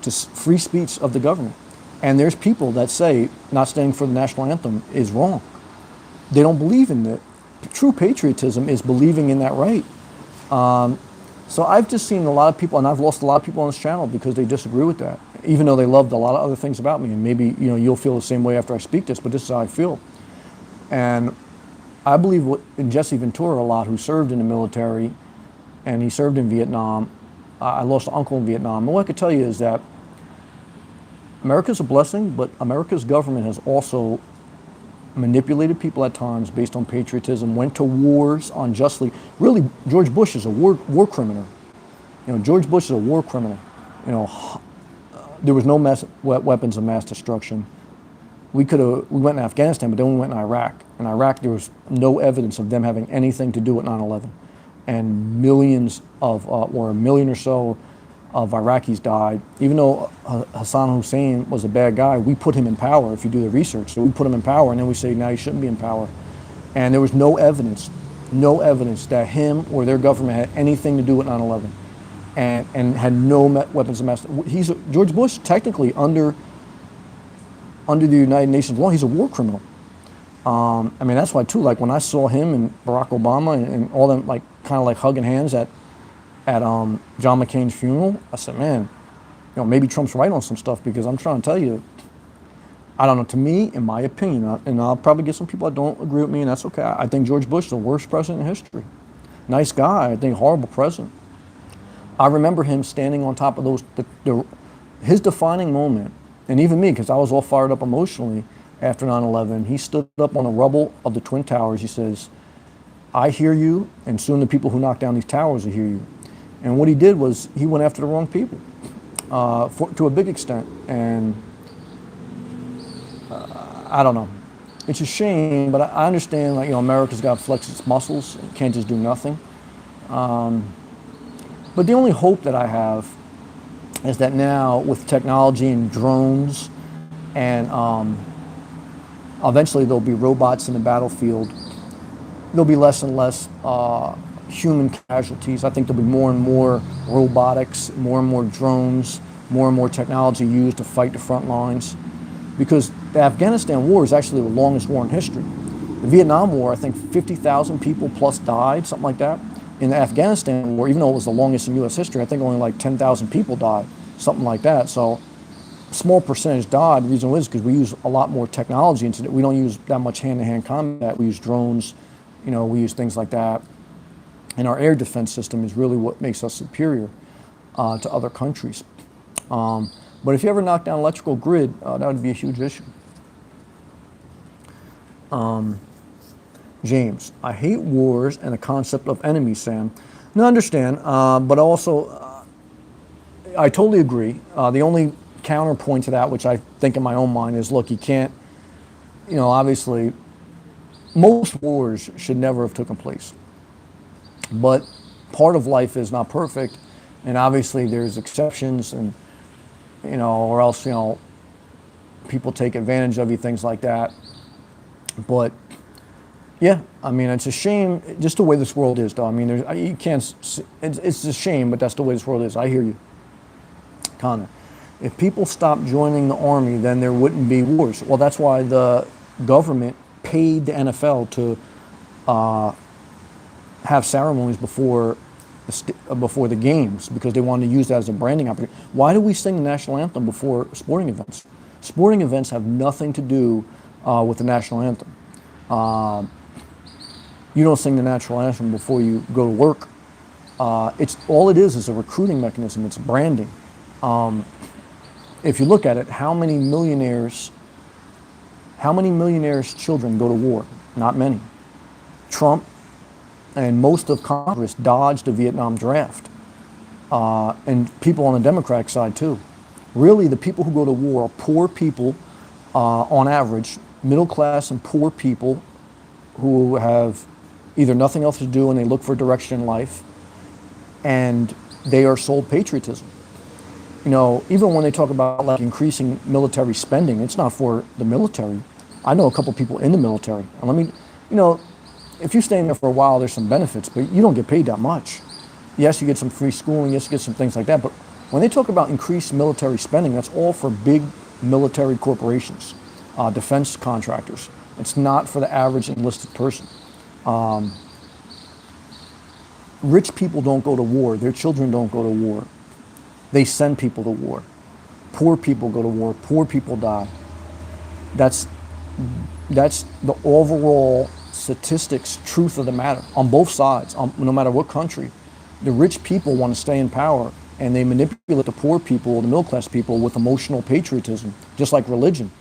to free speech of the government. And there's people that say not standing for the national anthem is wrong. They don't believe in it. True patriotism is believing in that right. So I've just seen a lot of people, and I've lost a lot of people on this channel because they disagree with that, even though they loved a lot of other things about me. And maybe you'll feel the same way after I speak this, but this is how I feel. And I believe in Jesse Ventura a lot, who served in the military, and he served in Vietnam. I lost an uncle in Vietnam. And what I could tell you is that America's a blessing, but America's government has also manipulated people at times based on patriotism, went to wars unjustly. Really, George Bush is a war criminal. George Bush is a war criminal. There was no weapons of mass destruction. We went in Afghanistan, but then we went in Iraq. In Iraq, there was no evidence of them having anything to do with 9/11. And millions or a million or so of Iraqis died. Even though Hassan Hussein was a bad guy, we put him in power, if you do the research. So we put him in power, and then we say, now he shouldn't be in power. And there was no evidence that him or their government had anything to do with 9/11, and had no weapons of mass. George Bush, technically, under the United Nations law, he's a war criminal. I mean, that's why, too, like when I saw him and Barack Obama and all them, like, kind of like hugging hands at John McCain's funeral, I said, man, maybe Trump's right on some stuff, because I'm trying to tell you, I don't know, to me, in my opinion, and I'll probably get some people that don't agree with me, and that's okay. I think George Bush is the worst president in history. Nice guy, I think horrible president. I remember him standing on top of his defining moment, and even me, because I was all fired up emotionally after 9/11, he stood up on the rubble of the Twin Towers. He says, I hear you, and soon the people who knock down these towers will hear you. And what he did was he went after the wrong people to a big extent. And I don't know. It's a shame, but I understand, like, America's got to flex its muscles. It can't just do nothing. But the only hope that I have is that now with technology and drones and eventually there'll be robots in the battlefield, there'll be less and less human casualties. I think there'll be more and more robotics, more and more drones, more and more technology used to fight the front lines. Because the Afghanistan war is actually the longest war in history. The Vietnam War, I think 50,000 people plus died, something like that. In the Afghanistan war, even though it was the longest in U.S. history, I think only like 10,000 people died, something like that. So small percentage died. The reason is because we use a lot more technology into it. We don't use that much hand-to-hand combat. We use drones, we use things like that. And our air defense system is really what makes us superior to other countries. But if you ever knock down electrical grid, that would be a huge issue. James, I hate wars and the concept of enemies, Sam. No, I understand, but also, I totally agree. The only counterpoint to that, which I think in my own mind, is, look, you can't, obviously, most wars should never have taken place. But part of life is not perfect, and obviously there's exceptions, and, or else, people take advantage of you, things like that. But yeah, I mean, it's a shame, just the way this world is, though. I mean, you can't, it's a shame, but that's the way this world is. I hear you. Connor, if people stopped joining the army, then there wouldn't be wars. Well, that's why the government paid the NFL to have ceremonies before the games because they wanted to use that as a branding opportunity. Why do we sing the national anthem before sporting events? Sporting events have nothing to do with the national anthem. You don't sing the national anthem before you go to work. It's all it is a recruiting mechanism. It's branding. If you look at it, how many millionaires' children go to war? Not many. Trump and most of Congress dodged the Vietnam draft, and people on the Democratic side too. Really, the people who go to war are poor people, on average, middle class and poor people who have either nothing else to do and they look for direction in life, and they are sold patriotism. You know, even when they talk about like increasing military spending, it's not for the military. I know a couple people in the military, and if you stay in there for a while, there's some benefits, but you don't get paid that much. Yes, you get some free schooling, yes, you get some things like that, but when they talk about increased military spending, that's all for big military corporations, defense contractors. It's not for the average enlisted person. Rich people don't go to war. Their children don't go to war. They send people to war. Poor people go to war. Poor people die. That's the overall statistics, truth of the matter, on both sides, no matter what country. The rich people want to stay in power, and they manipulate the poor people, the middle class people, with emotional patriotism, just like religion.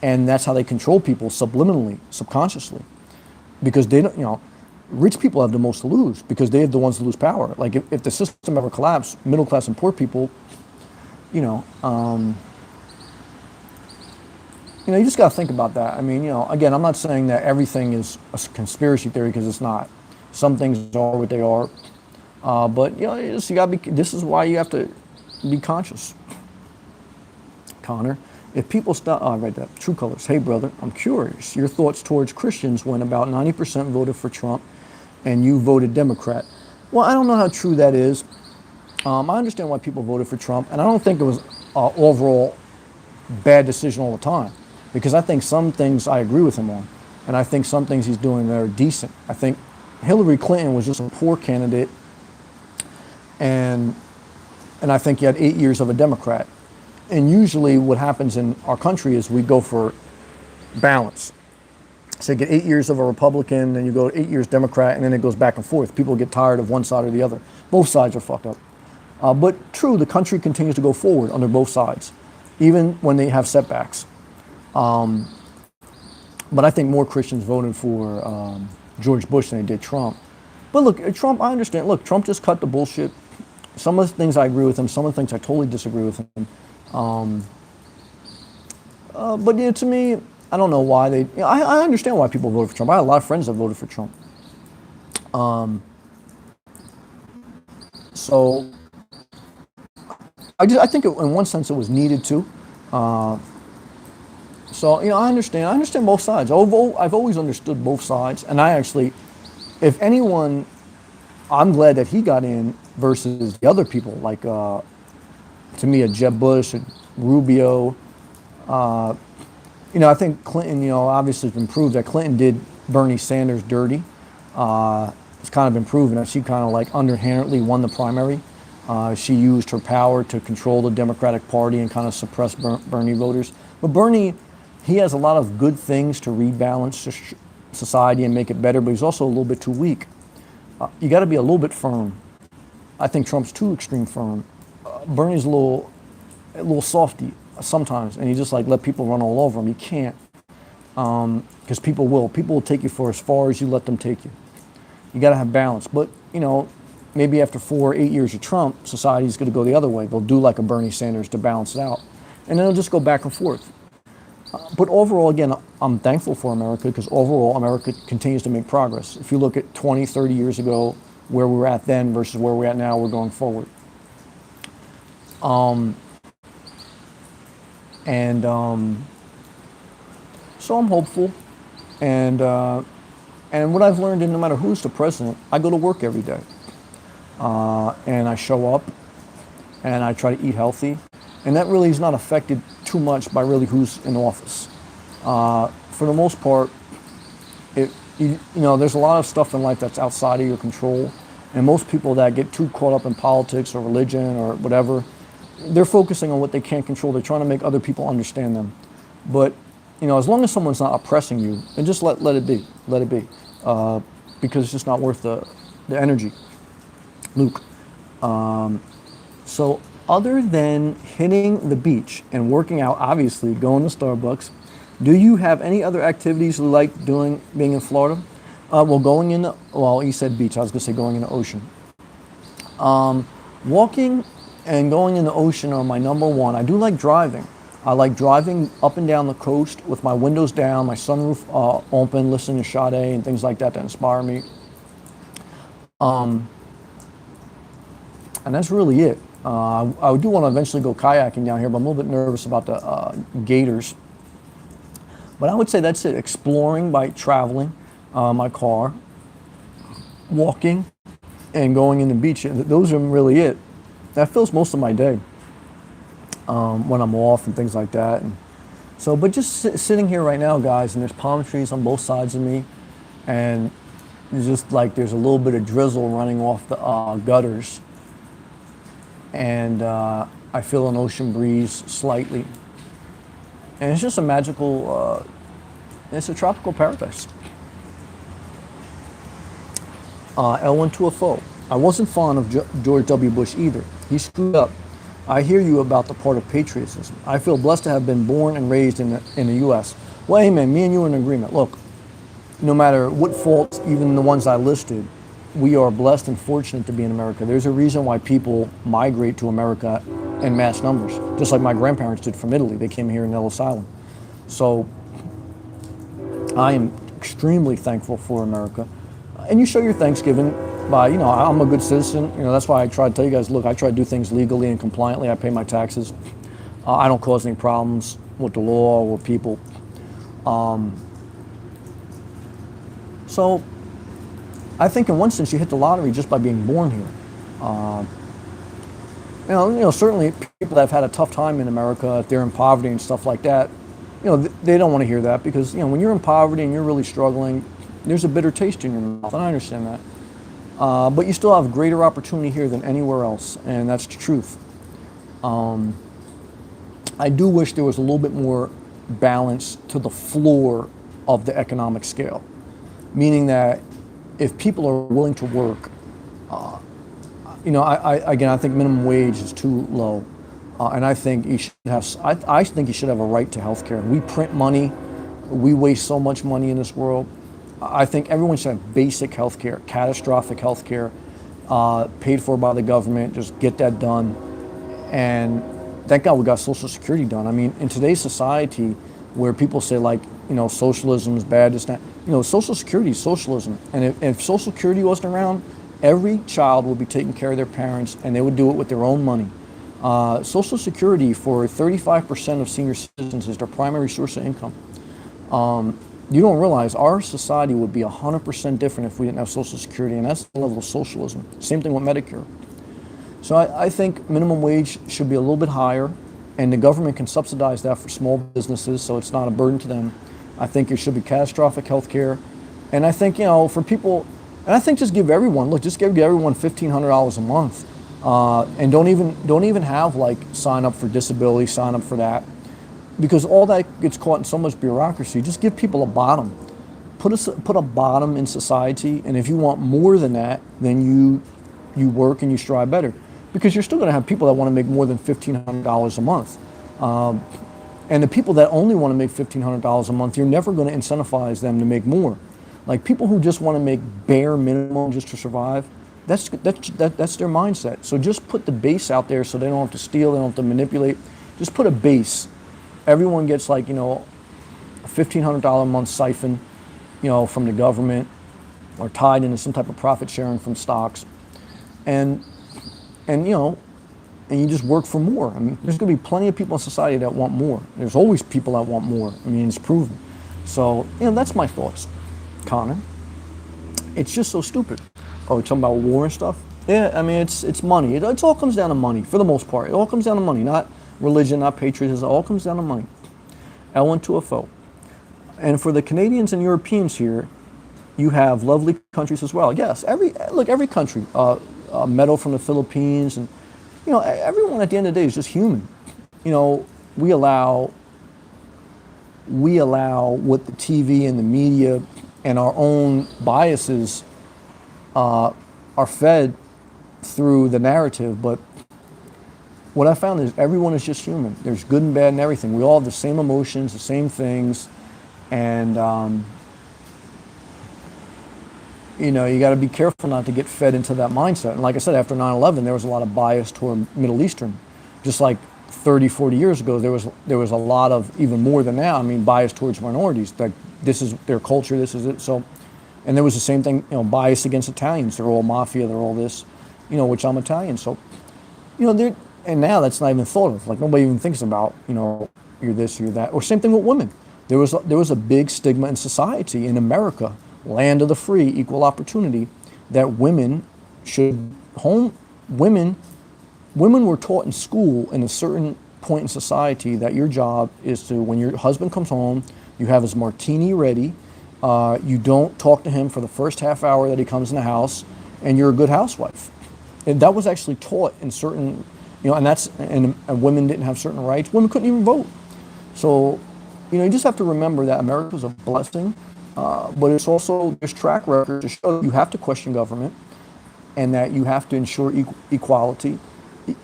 And that's how they control people subliminally, subconsciously. Because they don't, rich people have the most to lose because they're the ones to lose power. Like if the system ever collapsed, middle class and poor people, you just got to think about that. I mean, again, I'm not saying that everything is a conspiracy theory because it's not. Some things are what they are. But you got to be. This is why you have to be conscious. Connor, if people stop, I read that. True Colors. Hey, brother, I'm curious. Your thoughts towards Christians when about 90% voted for Trump, and you voted Democrat. Well, I don't know how true that is. I understand why people voted for Trump, and I don't think it was overall bad decision all the time, because I think some things I agree with him on, and I think some things he's doing that are decent. I think Hillary Clinton was just a poor candidate, and I think he had 8 years of a Democrat. And usually what happens in our country is we go for balance. So you get 8 years of a Republican, then you go 8 years Democrat, and then it goes back and forth. People get tired of one side or the other. Both sides are fucked up. But true, the country continues to go forward under both sides, even when they have setbacks. But I think more Christians voted for George Bush than they did Trump. But look, Trump, I understand. Look, Trump just cut the bullshit. Some of the things I agree with him, some of the things I totally disagree with him. But to me, I don't know why they. I understand why people voted for Trump. I had a lot of friends that voted for Trump. So I think in one sense it was needed too. So I understand. I understand both sides. I've always understood both sides, and I actually, if anyone, I'm glad that he got in versus the other people like. To me, a Jeb Bush, a Rubio. I think Clinton, obviously it's been proved that Clinton did Bernie Sanders dirty. It's kind of been proven that she kind of like underhandedly won the primary. She used her power to control the Democratic Party and kind of suppress Bernie voters. But Bernie, he has a lot of good things to rebalance society and make it better, but he's also a little bit too weak. You got to be a little bit firm. I think Trump's too extreme firm. Bernie's a little softy sometimes, and he just like let people run all over him. You can't, because people will take you for as far as you let them take you. You got to have balance. But maybe after 4 or 8 years of Trump, society's going to go the other way. They'll do like a Bernie Sanders to balance it out, and then it'll just go back and forth. But overall, again, I'm thankful for America because overall, America continues to make progress. If you look at 20, 30 years ago, where we were at then versus where we're at now, we're going forward. So I'm hopeful, and what I've learned is no matter who's the president, I go to work every day, and I show up, and I try to eat healthy, and that really is not affected too much by really who's in office. For the most part, there's a lot of stuff in life that's outside of your control. And most people that get too caught up in politics or religion or whatever, they're focusing on what they can't control. They're trying to make other people understand them. But, as long as someone's not oppressing you, then just let it be. Let it be. Because it's just not worth the energy. Luke. So other than hitting the beach and working out, obviously, going to Starbucks, do you have any other activities you like doing being in Florida? You said beach. I was going to say going in the ocean. Walking and going in the ocean are my number one. I do like driving. I like driving up and down the coast with my windows down, my sunroof open, listening to Sade and things like that inspire me. And that's really it. I do want to eventually go kayaking down here, but I'm a little bit nervous about the gators. But I would say that's it. Exploring by traveling, my car, walking, and going in the beach. Those are really it. That fills most of my day when I'm off and things like that. But just sitting here right now, guys, and there's palm trees on both sides of me, and it's just like there's a little bit of drizzle running off the gutters, and I feel an ocean breeze slightly. And it's just a magical, it's a tropical paradise. L1 to a foe. I wasn't fond of George W. Bush either. He screwed up. I hear you about the part of patriotism. I feel blessed to have been born and raised in the U.S. Well, amen, me and you are in agreement. Look, no matter what faults, even the ones I listed, we are blessed and fortunate to be in America. There's a reason why people migrate to America in mass numbers, just like my grandparents did from Italy. They came here in Ellis Island. So I am extremely thankful for America. And you show your Thanksgiving by, I'm a good citizen. That's why I try to tell you guys, look, I try to do things legally and compliantly. I pay my taxes. I don't cause any problems with the law or people. So I think in one sense you hit the lottery just by being born here. Certainly people that have had a tough time in America, if they're in poverty and stuff like that, they don't want to hear that because, when you're in poverty and you're really struggling, there's a bitter taste in your mouth, and I understand that. But you still have greater opportunity here than anywhere else, and that's the truth. I do wish there was a little bit more balance to the floor of the economic scale, meaning that if people are willing to work, I think minimum wage is too low, and I think you should have. I think you should have a right to health care. We print money, we waste so much money in this world. I think everyone should have basic health care, catastrophic health care, paid for by the government. Just get that done, and thank God we got Social Security done. I mean, in today's society, where people say socialism is bad, it's not. Social Security is socialism, and if Social Security wasn't around, every child would be taking care of their parents, and they would do it with their own money. Social Security for 35% of senior citizens is their primary source of income. You don't realize our society would be 100% different if we didn't have Social Security, and that's the level of socialism. Same thing with Medicare. So I think minimum wage should be a little bit higher, and the government can subsidize that for small businesses so it's not a burden to them. I think there should be catastrophic health care. And I think, for people, and I think just give everyone $1,500 a month. And don't even have sign up for disability, sign up for that. Because all that gets caught in so much bureaucracy. Just give people a bottom. Put a bottom in society, and if you want more than that, then you work and you strive better. Because you're still going to have people that want to make more than $1,500 a month. And the people that only want to make $1,500 a month, you're never going to incentivize them to make more. Like people who just want to make bare minimum just to survive, that's their mindset. So just put the base out there so they don't have to steal, they don't have to manipulate. Just put a base. Everyone gets a $1,500 a month siphon, from the government, or tied into some type of profit sharing from stocks, and you just work for more. I mean, there's going to be plenty of people in society that want more. There's always people that want more. I mean, it's proven. So that's my thoughts, Connor. It's just so stupid. Oh, we're talking about war and stuff. Yeah, I mean, it's money. It all comes down to money for the most part. It all comes down to money, not religion, not patriotism. It all comes down to money. L1 to a foe. And for the Canadians and Europeans here, You have lovely countries as well. Yes, every country, metal from the Philippines, and everyone at the end of the day is just human. You know, we allow we allow what the TV and the media and our own biases are fed through the narrative. But what I found is everyone is just human. There's good and bad and everything. We all have the same emotions, the same things, and you got to be careful not to get fed into that mindset. And like I said, after 9/11, there was a lot of bias toward Middle Eastern, just like 30, 40 years ago, there was a lot of, even more than now, I mean, bias towards minorities. Like, this is their culture, this is it. So, and there was the same thing, bias against Italians. They're all mafia, they're all this, which I'm Italian. So, and now that's not even thought of. Like, nobody even thinks about, you're this, you're that. Or same thing with women. There was a big stigma in society in America, land of the free, equal opportunity, that women were taught in school in a certain point in society that your job is to, when your husband comes home, you have his martini ready, you don't talk to him for the first half hour that he comes in the house, and you're a good housewife. And that was actually taught in certain, and women didn't have certain rights. Women couldn't even vote. So, you just have to remember that America is a blessing, but it's also, there's track record to show that you have to question government, and that you have to ensure equality,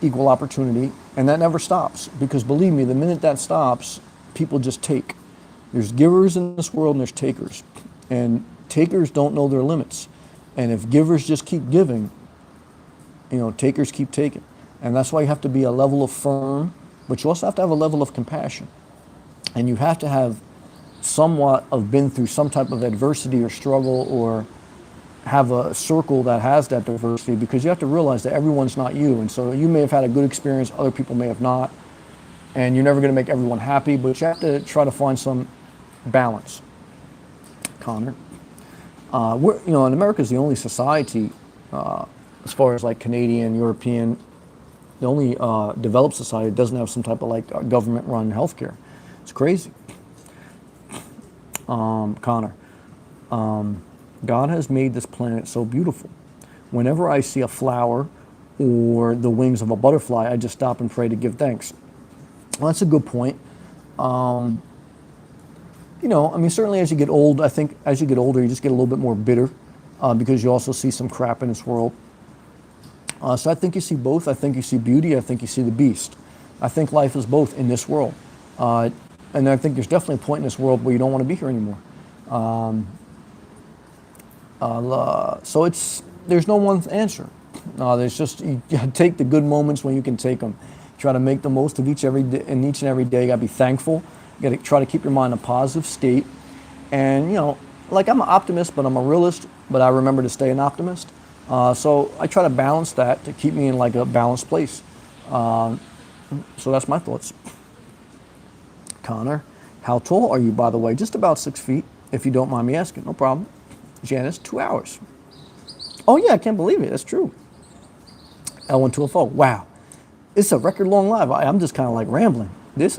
equal opportunity, and that never stops. Because believe me, the minute that stops, people just take. There's givers in this world and there's takers. And takers don't know their limits. And if givers just keep giving, takers keep taking. And that's why you have to be a level of firm, but you also have to have a level of compassion. And you have to have somewhat of been through some type of adversity or struggle, or have a circle that has that diversity, because you have to realize that everyone's not you. And so you may have had a good experience, other people may have not, and you're never going to make everyone happy, but you have to try to find some balance. Connor, in America is the only society, as far as like Canadian, European, the only developed society that doesn't have some type of like government-run healthcare. It's crazy. Connor, God has made this planet so beautiful. Whenever I see a flower or the wings of a butterfly, I just stop and pray to give thanks. Well, that's a good point. Certainly as you get old, I think as you get older, you just get a little bit more bitter, because you also see some crap in this world. So I think you see both. I think you see beauty. I think you see the beast. I think life is both in this world. And I think there's definitely a point in this world where you don't want to be here anymore. So there's no one answer. There's just, you gotta take the good moments when you can take them. Try to make the most of each and every day. You gotta be thankful. You gotta try to keep your mind in a positive state. And like, I'm an optimist, but I'm a realist. But I remember to stay an optimist. So I try to balance that to keep me in like a balanced place. So that's my thoughts. Connor, how tall are you, by the way? Just about 6 feet, if you don't mind me asking. No problem. Janice, 2 hours. Oh yeah, I can't believe it. That's true. L1204. Wow, it's a record long live. I'm just kind of like rambling. I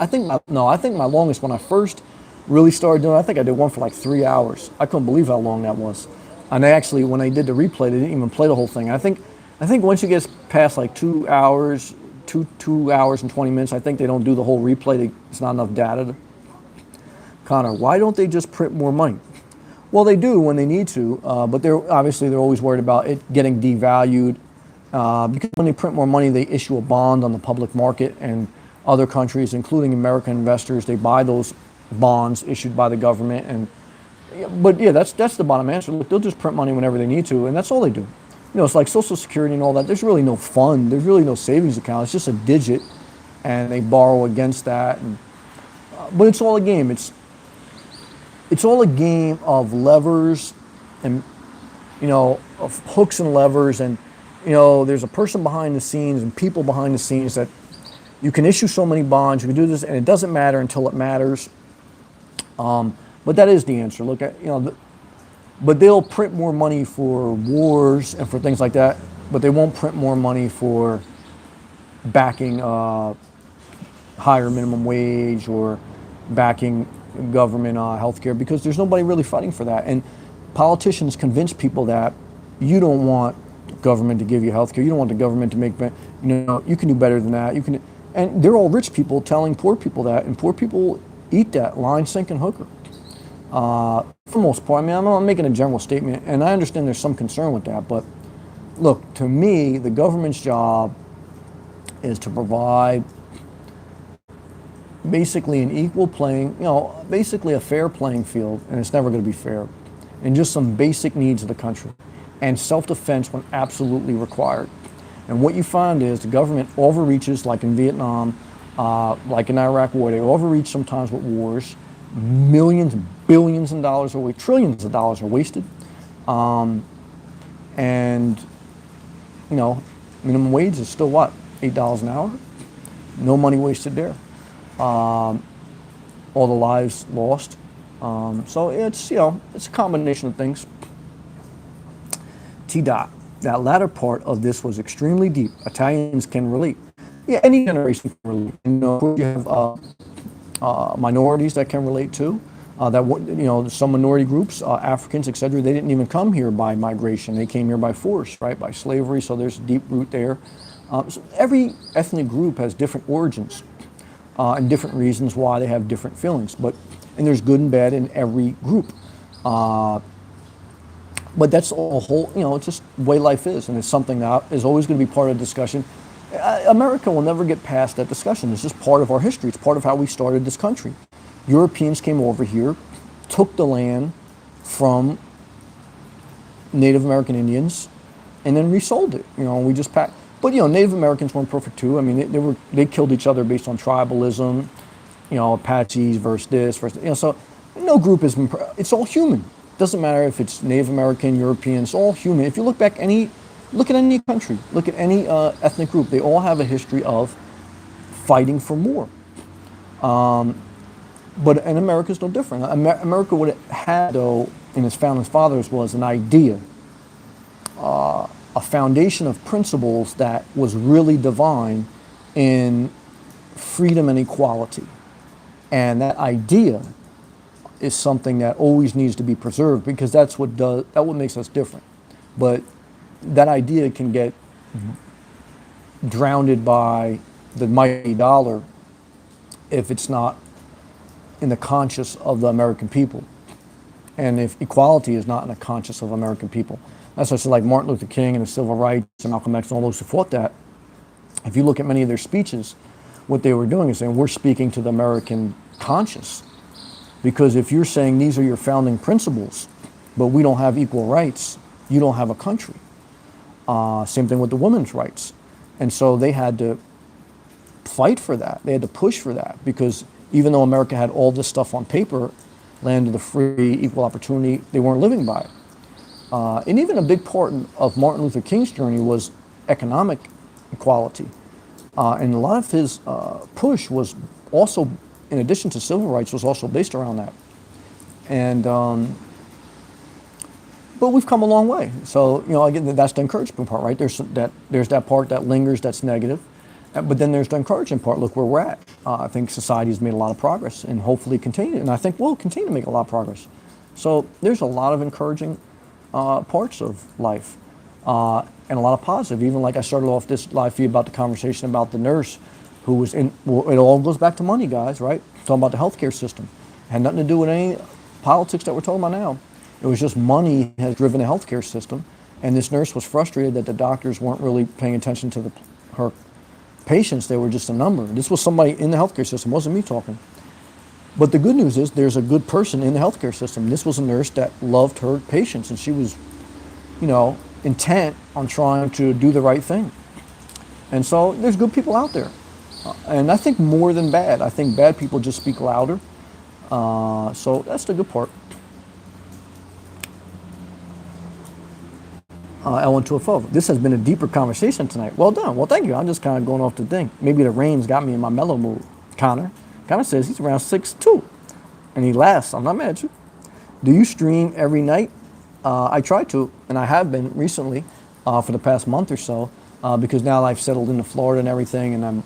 think my longest, when I first really started doing it, I think I did one for like 3 hours. I couldn't believe how long that was. And they actually, when they did the replay, they didn't even play the whole thing. I think once you get past like 2 hours, 2 hours and 20 minutes, I think they don't do the whole replay. It's not enough data. Connor, why don't they just print more money? Well, they do when they need to, but they're always worried about it getting devalued, because when they print more money, they issue a bond on the public market, and other countries, including American investors, they buy those bonds issued by the government. But yeah, that's the bottom answer. Look, they'll just print money whenever they need to, and that's all they do. It's like Social Security and all that. There's really no fund. There's really no savings account. It's just a digit, and they borrow against that. But it's all a game. It's all a game of levers, and of hooks and levers, and there's a person behind the scenes and people behind the scenes that you can issue so many bonds, you can do this, and it doesn't matter until it matters. But that is the answer. Look at but they'll print more money for wars and for things like that, but they won't print more money for backing higher minimum wage or backing government healthcare, because there's nobody really fighting for that. And Politicians convince people that you don't want government to give you health care. You don't want the government to make, you can do better than that. You can, and they're all rich people telling poor people that, and poor people eat that line, sink, and hooker. For the most part, I mean, I'm making a general statement, and I understand there's some concern with that, but look, to me, the government's job is to provide basically an equal playing, basically a fair playing field, and it's never going to be fair, and just some basic needs of the country, and self-defense when absolutely required. And what you find is the government overreaches, like in Vietnam, like in Iraq War, they overreach sometimes with wars. Millions, billions of dollars, or trillions of dollars are wasted. And, minimum wage is still what? $8 an hour? No money wasted there. All the lives lost. So it's, it's a combination of things. T-Dot. That latter part of this was extremely deep. Italians can relate. Yeah, any generation can relate. You have minorities that can relate too. Some minority groups, Africans, etc., they didn't even come here by migration. They came here by force, right, by slavery. So there's a deep root there. So every ethnic group has different origins and different reasons why they have different feelings. And there's good and bad in every group. But that's a whole, it's just the way life is, and it's something that is always going to be part of the discussion. America will never get past that discussion. It's just part of our history. It's part of how we started this country. Europeans came over here, took the land from Native American Indians, and then resold it. We just packed. But Native Americans weren't perfect too. I mean, they killed each other based on tribalism. Apaches versus this versus So no group has been. It's all human. Doesn't matter if it's Native American, European. It's all human. If you look back look at any country, look at any ethnic group. They all have a history of fighting for more. And America's no different. America, what it had, though, in its founding fathers was an idea, a foundation of principles that was really divine in freedom and equality. And that idea is something that always needs to be preserved, because that's what makes us different. But that idea can get drowned by the mighty dollar if it's not in the conscience of the American people, and if equality is not in the conscience of American people. That's why it's like Martin Luther King and the civil rights and Malcolm X and all those who fought that. If you look at many of their speeches, what they were doing is saying, we're speaking to the American conscience. Because if you're saying these are your founding principles, but we don't have equal rights, you don't have a country. Same thing with the women's rights. And so they had to fight for that. They had to push for that, because even though America had all this stuff on paper, land of the free, equal opportunity, they weren't living by it. And even a big part of Martin Luther King's journey was economic equality. And a lot of his push was also, in addition to civil rights, was also based around that. And but we've come a long way. So again, that's the encouragement part, right? There's that part that lingers, that's negative, but then there's the encouraging part. Look where we're at. I think society has made a lot of progress, and hopefully continue. And I think we'll continue to make a lot of progress. So there's a lot of encouraging parts of life, and a lot of positive. Even like I started off this live feed about the conversation about the nurse who was in. Well, it all goes back to money, guys, right? Talking about the healthcare system. It had nothing to do with any politics that we're talking about now. It was just money has driven the healthcare system, and this nurse was frustrated that the doctors weren't really paying attention to her patients. They were just a number. This was somebody in the healthcare system. It wasn't me talking. But the good news is there's a good person in the healthcare system. This was a nurse that loved her patients, and she was, intent on trying to do the right thing. And so there's good people out there. And I think more than bad. I think bad people just speak louder. So that's the good part. L1212. This has been a deeper conversation tonight. Well done. Well, thank you. I'm just kind of going off the thing. Maybe the rain's got me in my mellow mood. Connor says he's around 6'2", and he laughs. I'm not mad at you. Do you stream every night? I try to, and I have been recently for the past month or so, because now I've settled into Florida and everything, and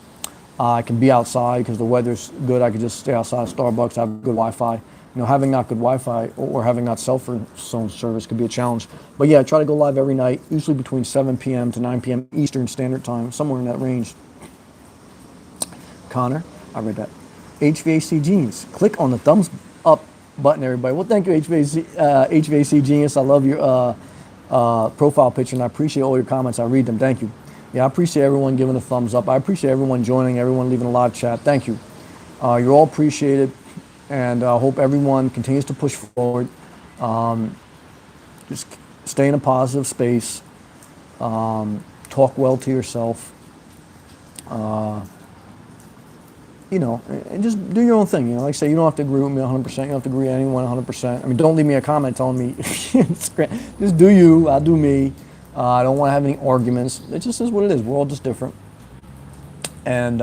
I can be outside because the weather's good. I can just stay outside of Starbucks. I have good Wi-Fi. having not good Wi-Fi or having not cell phone service could be a challenge. But yeah, I try to go live every night, usually between 7 p.m. to 9 p.m. Eastern Standard Time, somewhere in that range. Connor, I read that. HVAC Genius. Click on the thumbs up button, everybody. Well, thank you, HVAC Genius. I love your profile picture, and I appreciate all your comments. I read them. Thank you. Yeah, I appreciate everyone giving a thumbs up. I appreciate everyone joining, everyone leaving a live chat. Thank you. You're all appreciated, and I hope everyone continues to push forward. Just stay in a positive space. Talk well to yourself. And just do your own thing. Like I say, you don't have to agree with me 100%. You don't have to agree with anyone 100%. I mean, don't leave me a comment telling me, just do you, I'll do me. I don't want to have any arguments. It just is what it is. We're all just different. And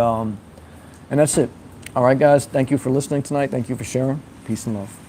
that's it. All right, guys. Thank you for listening tonight. Thank you for sharing. Peace and love.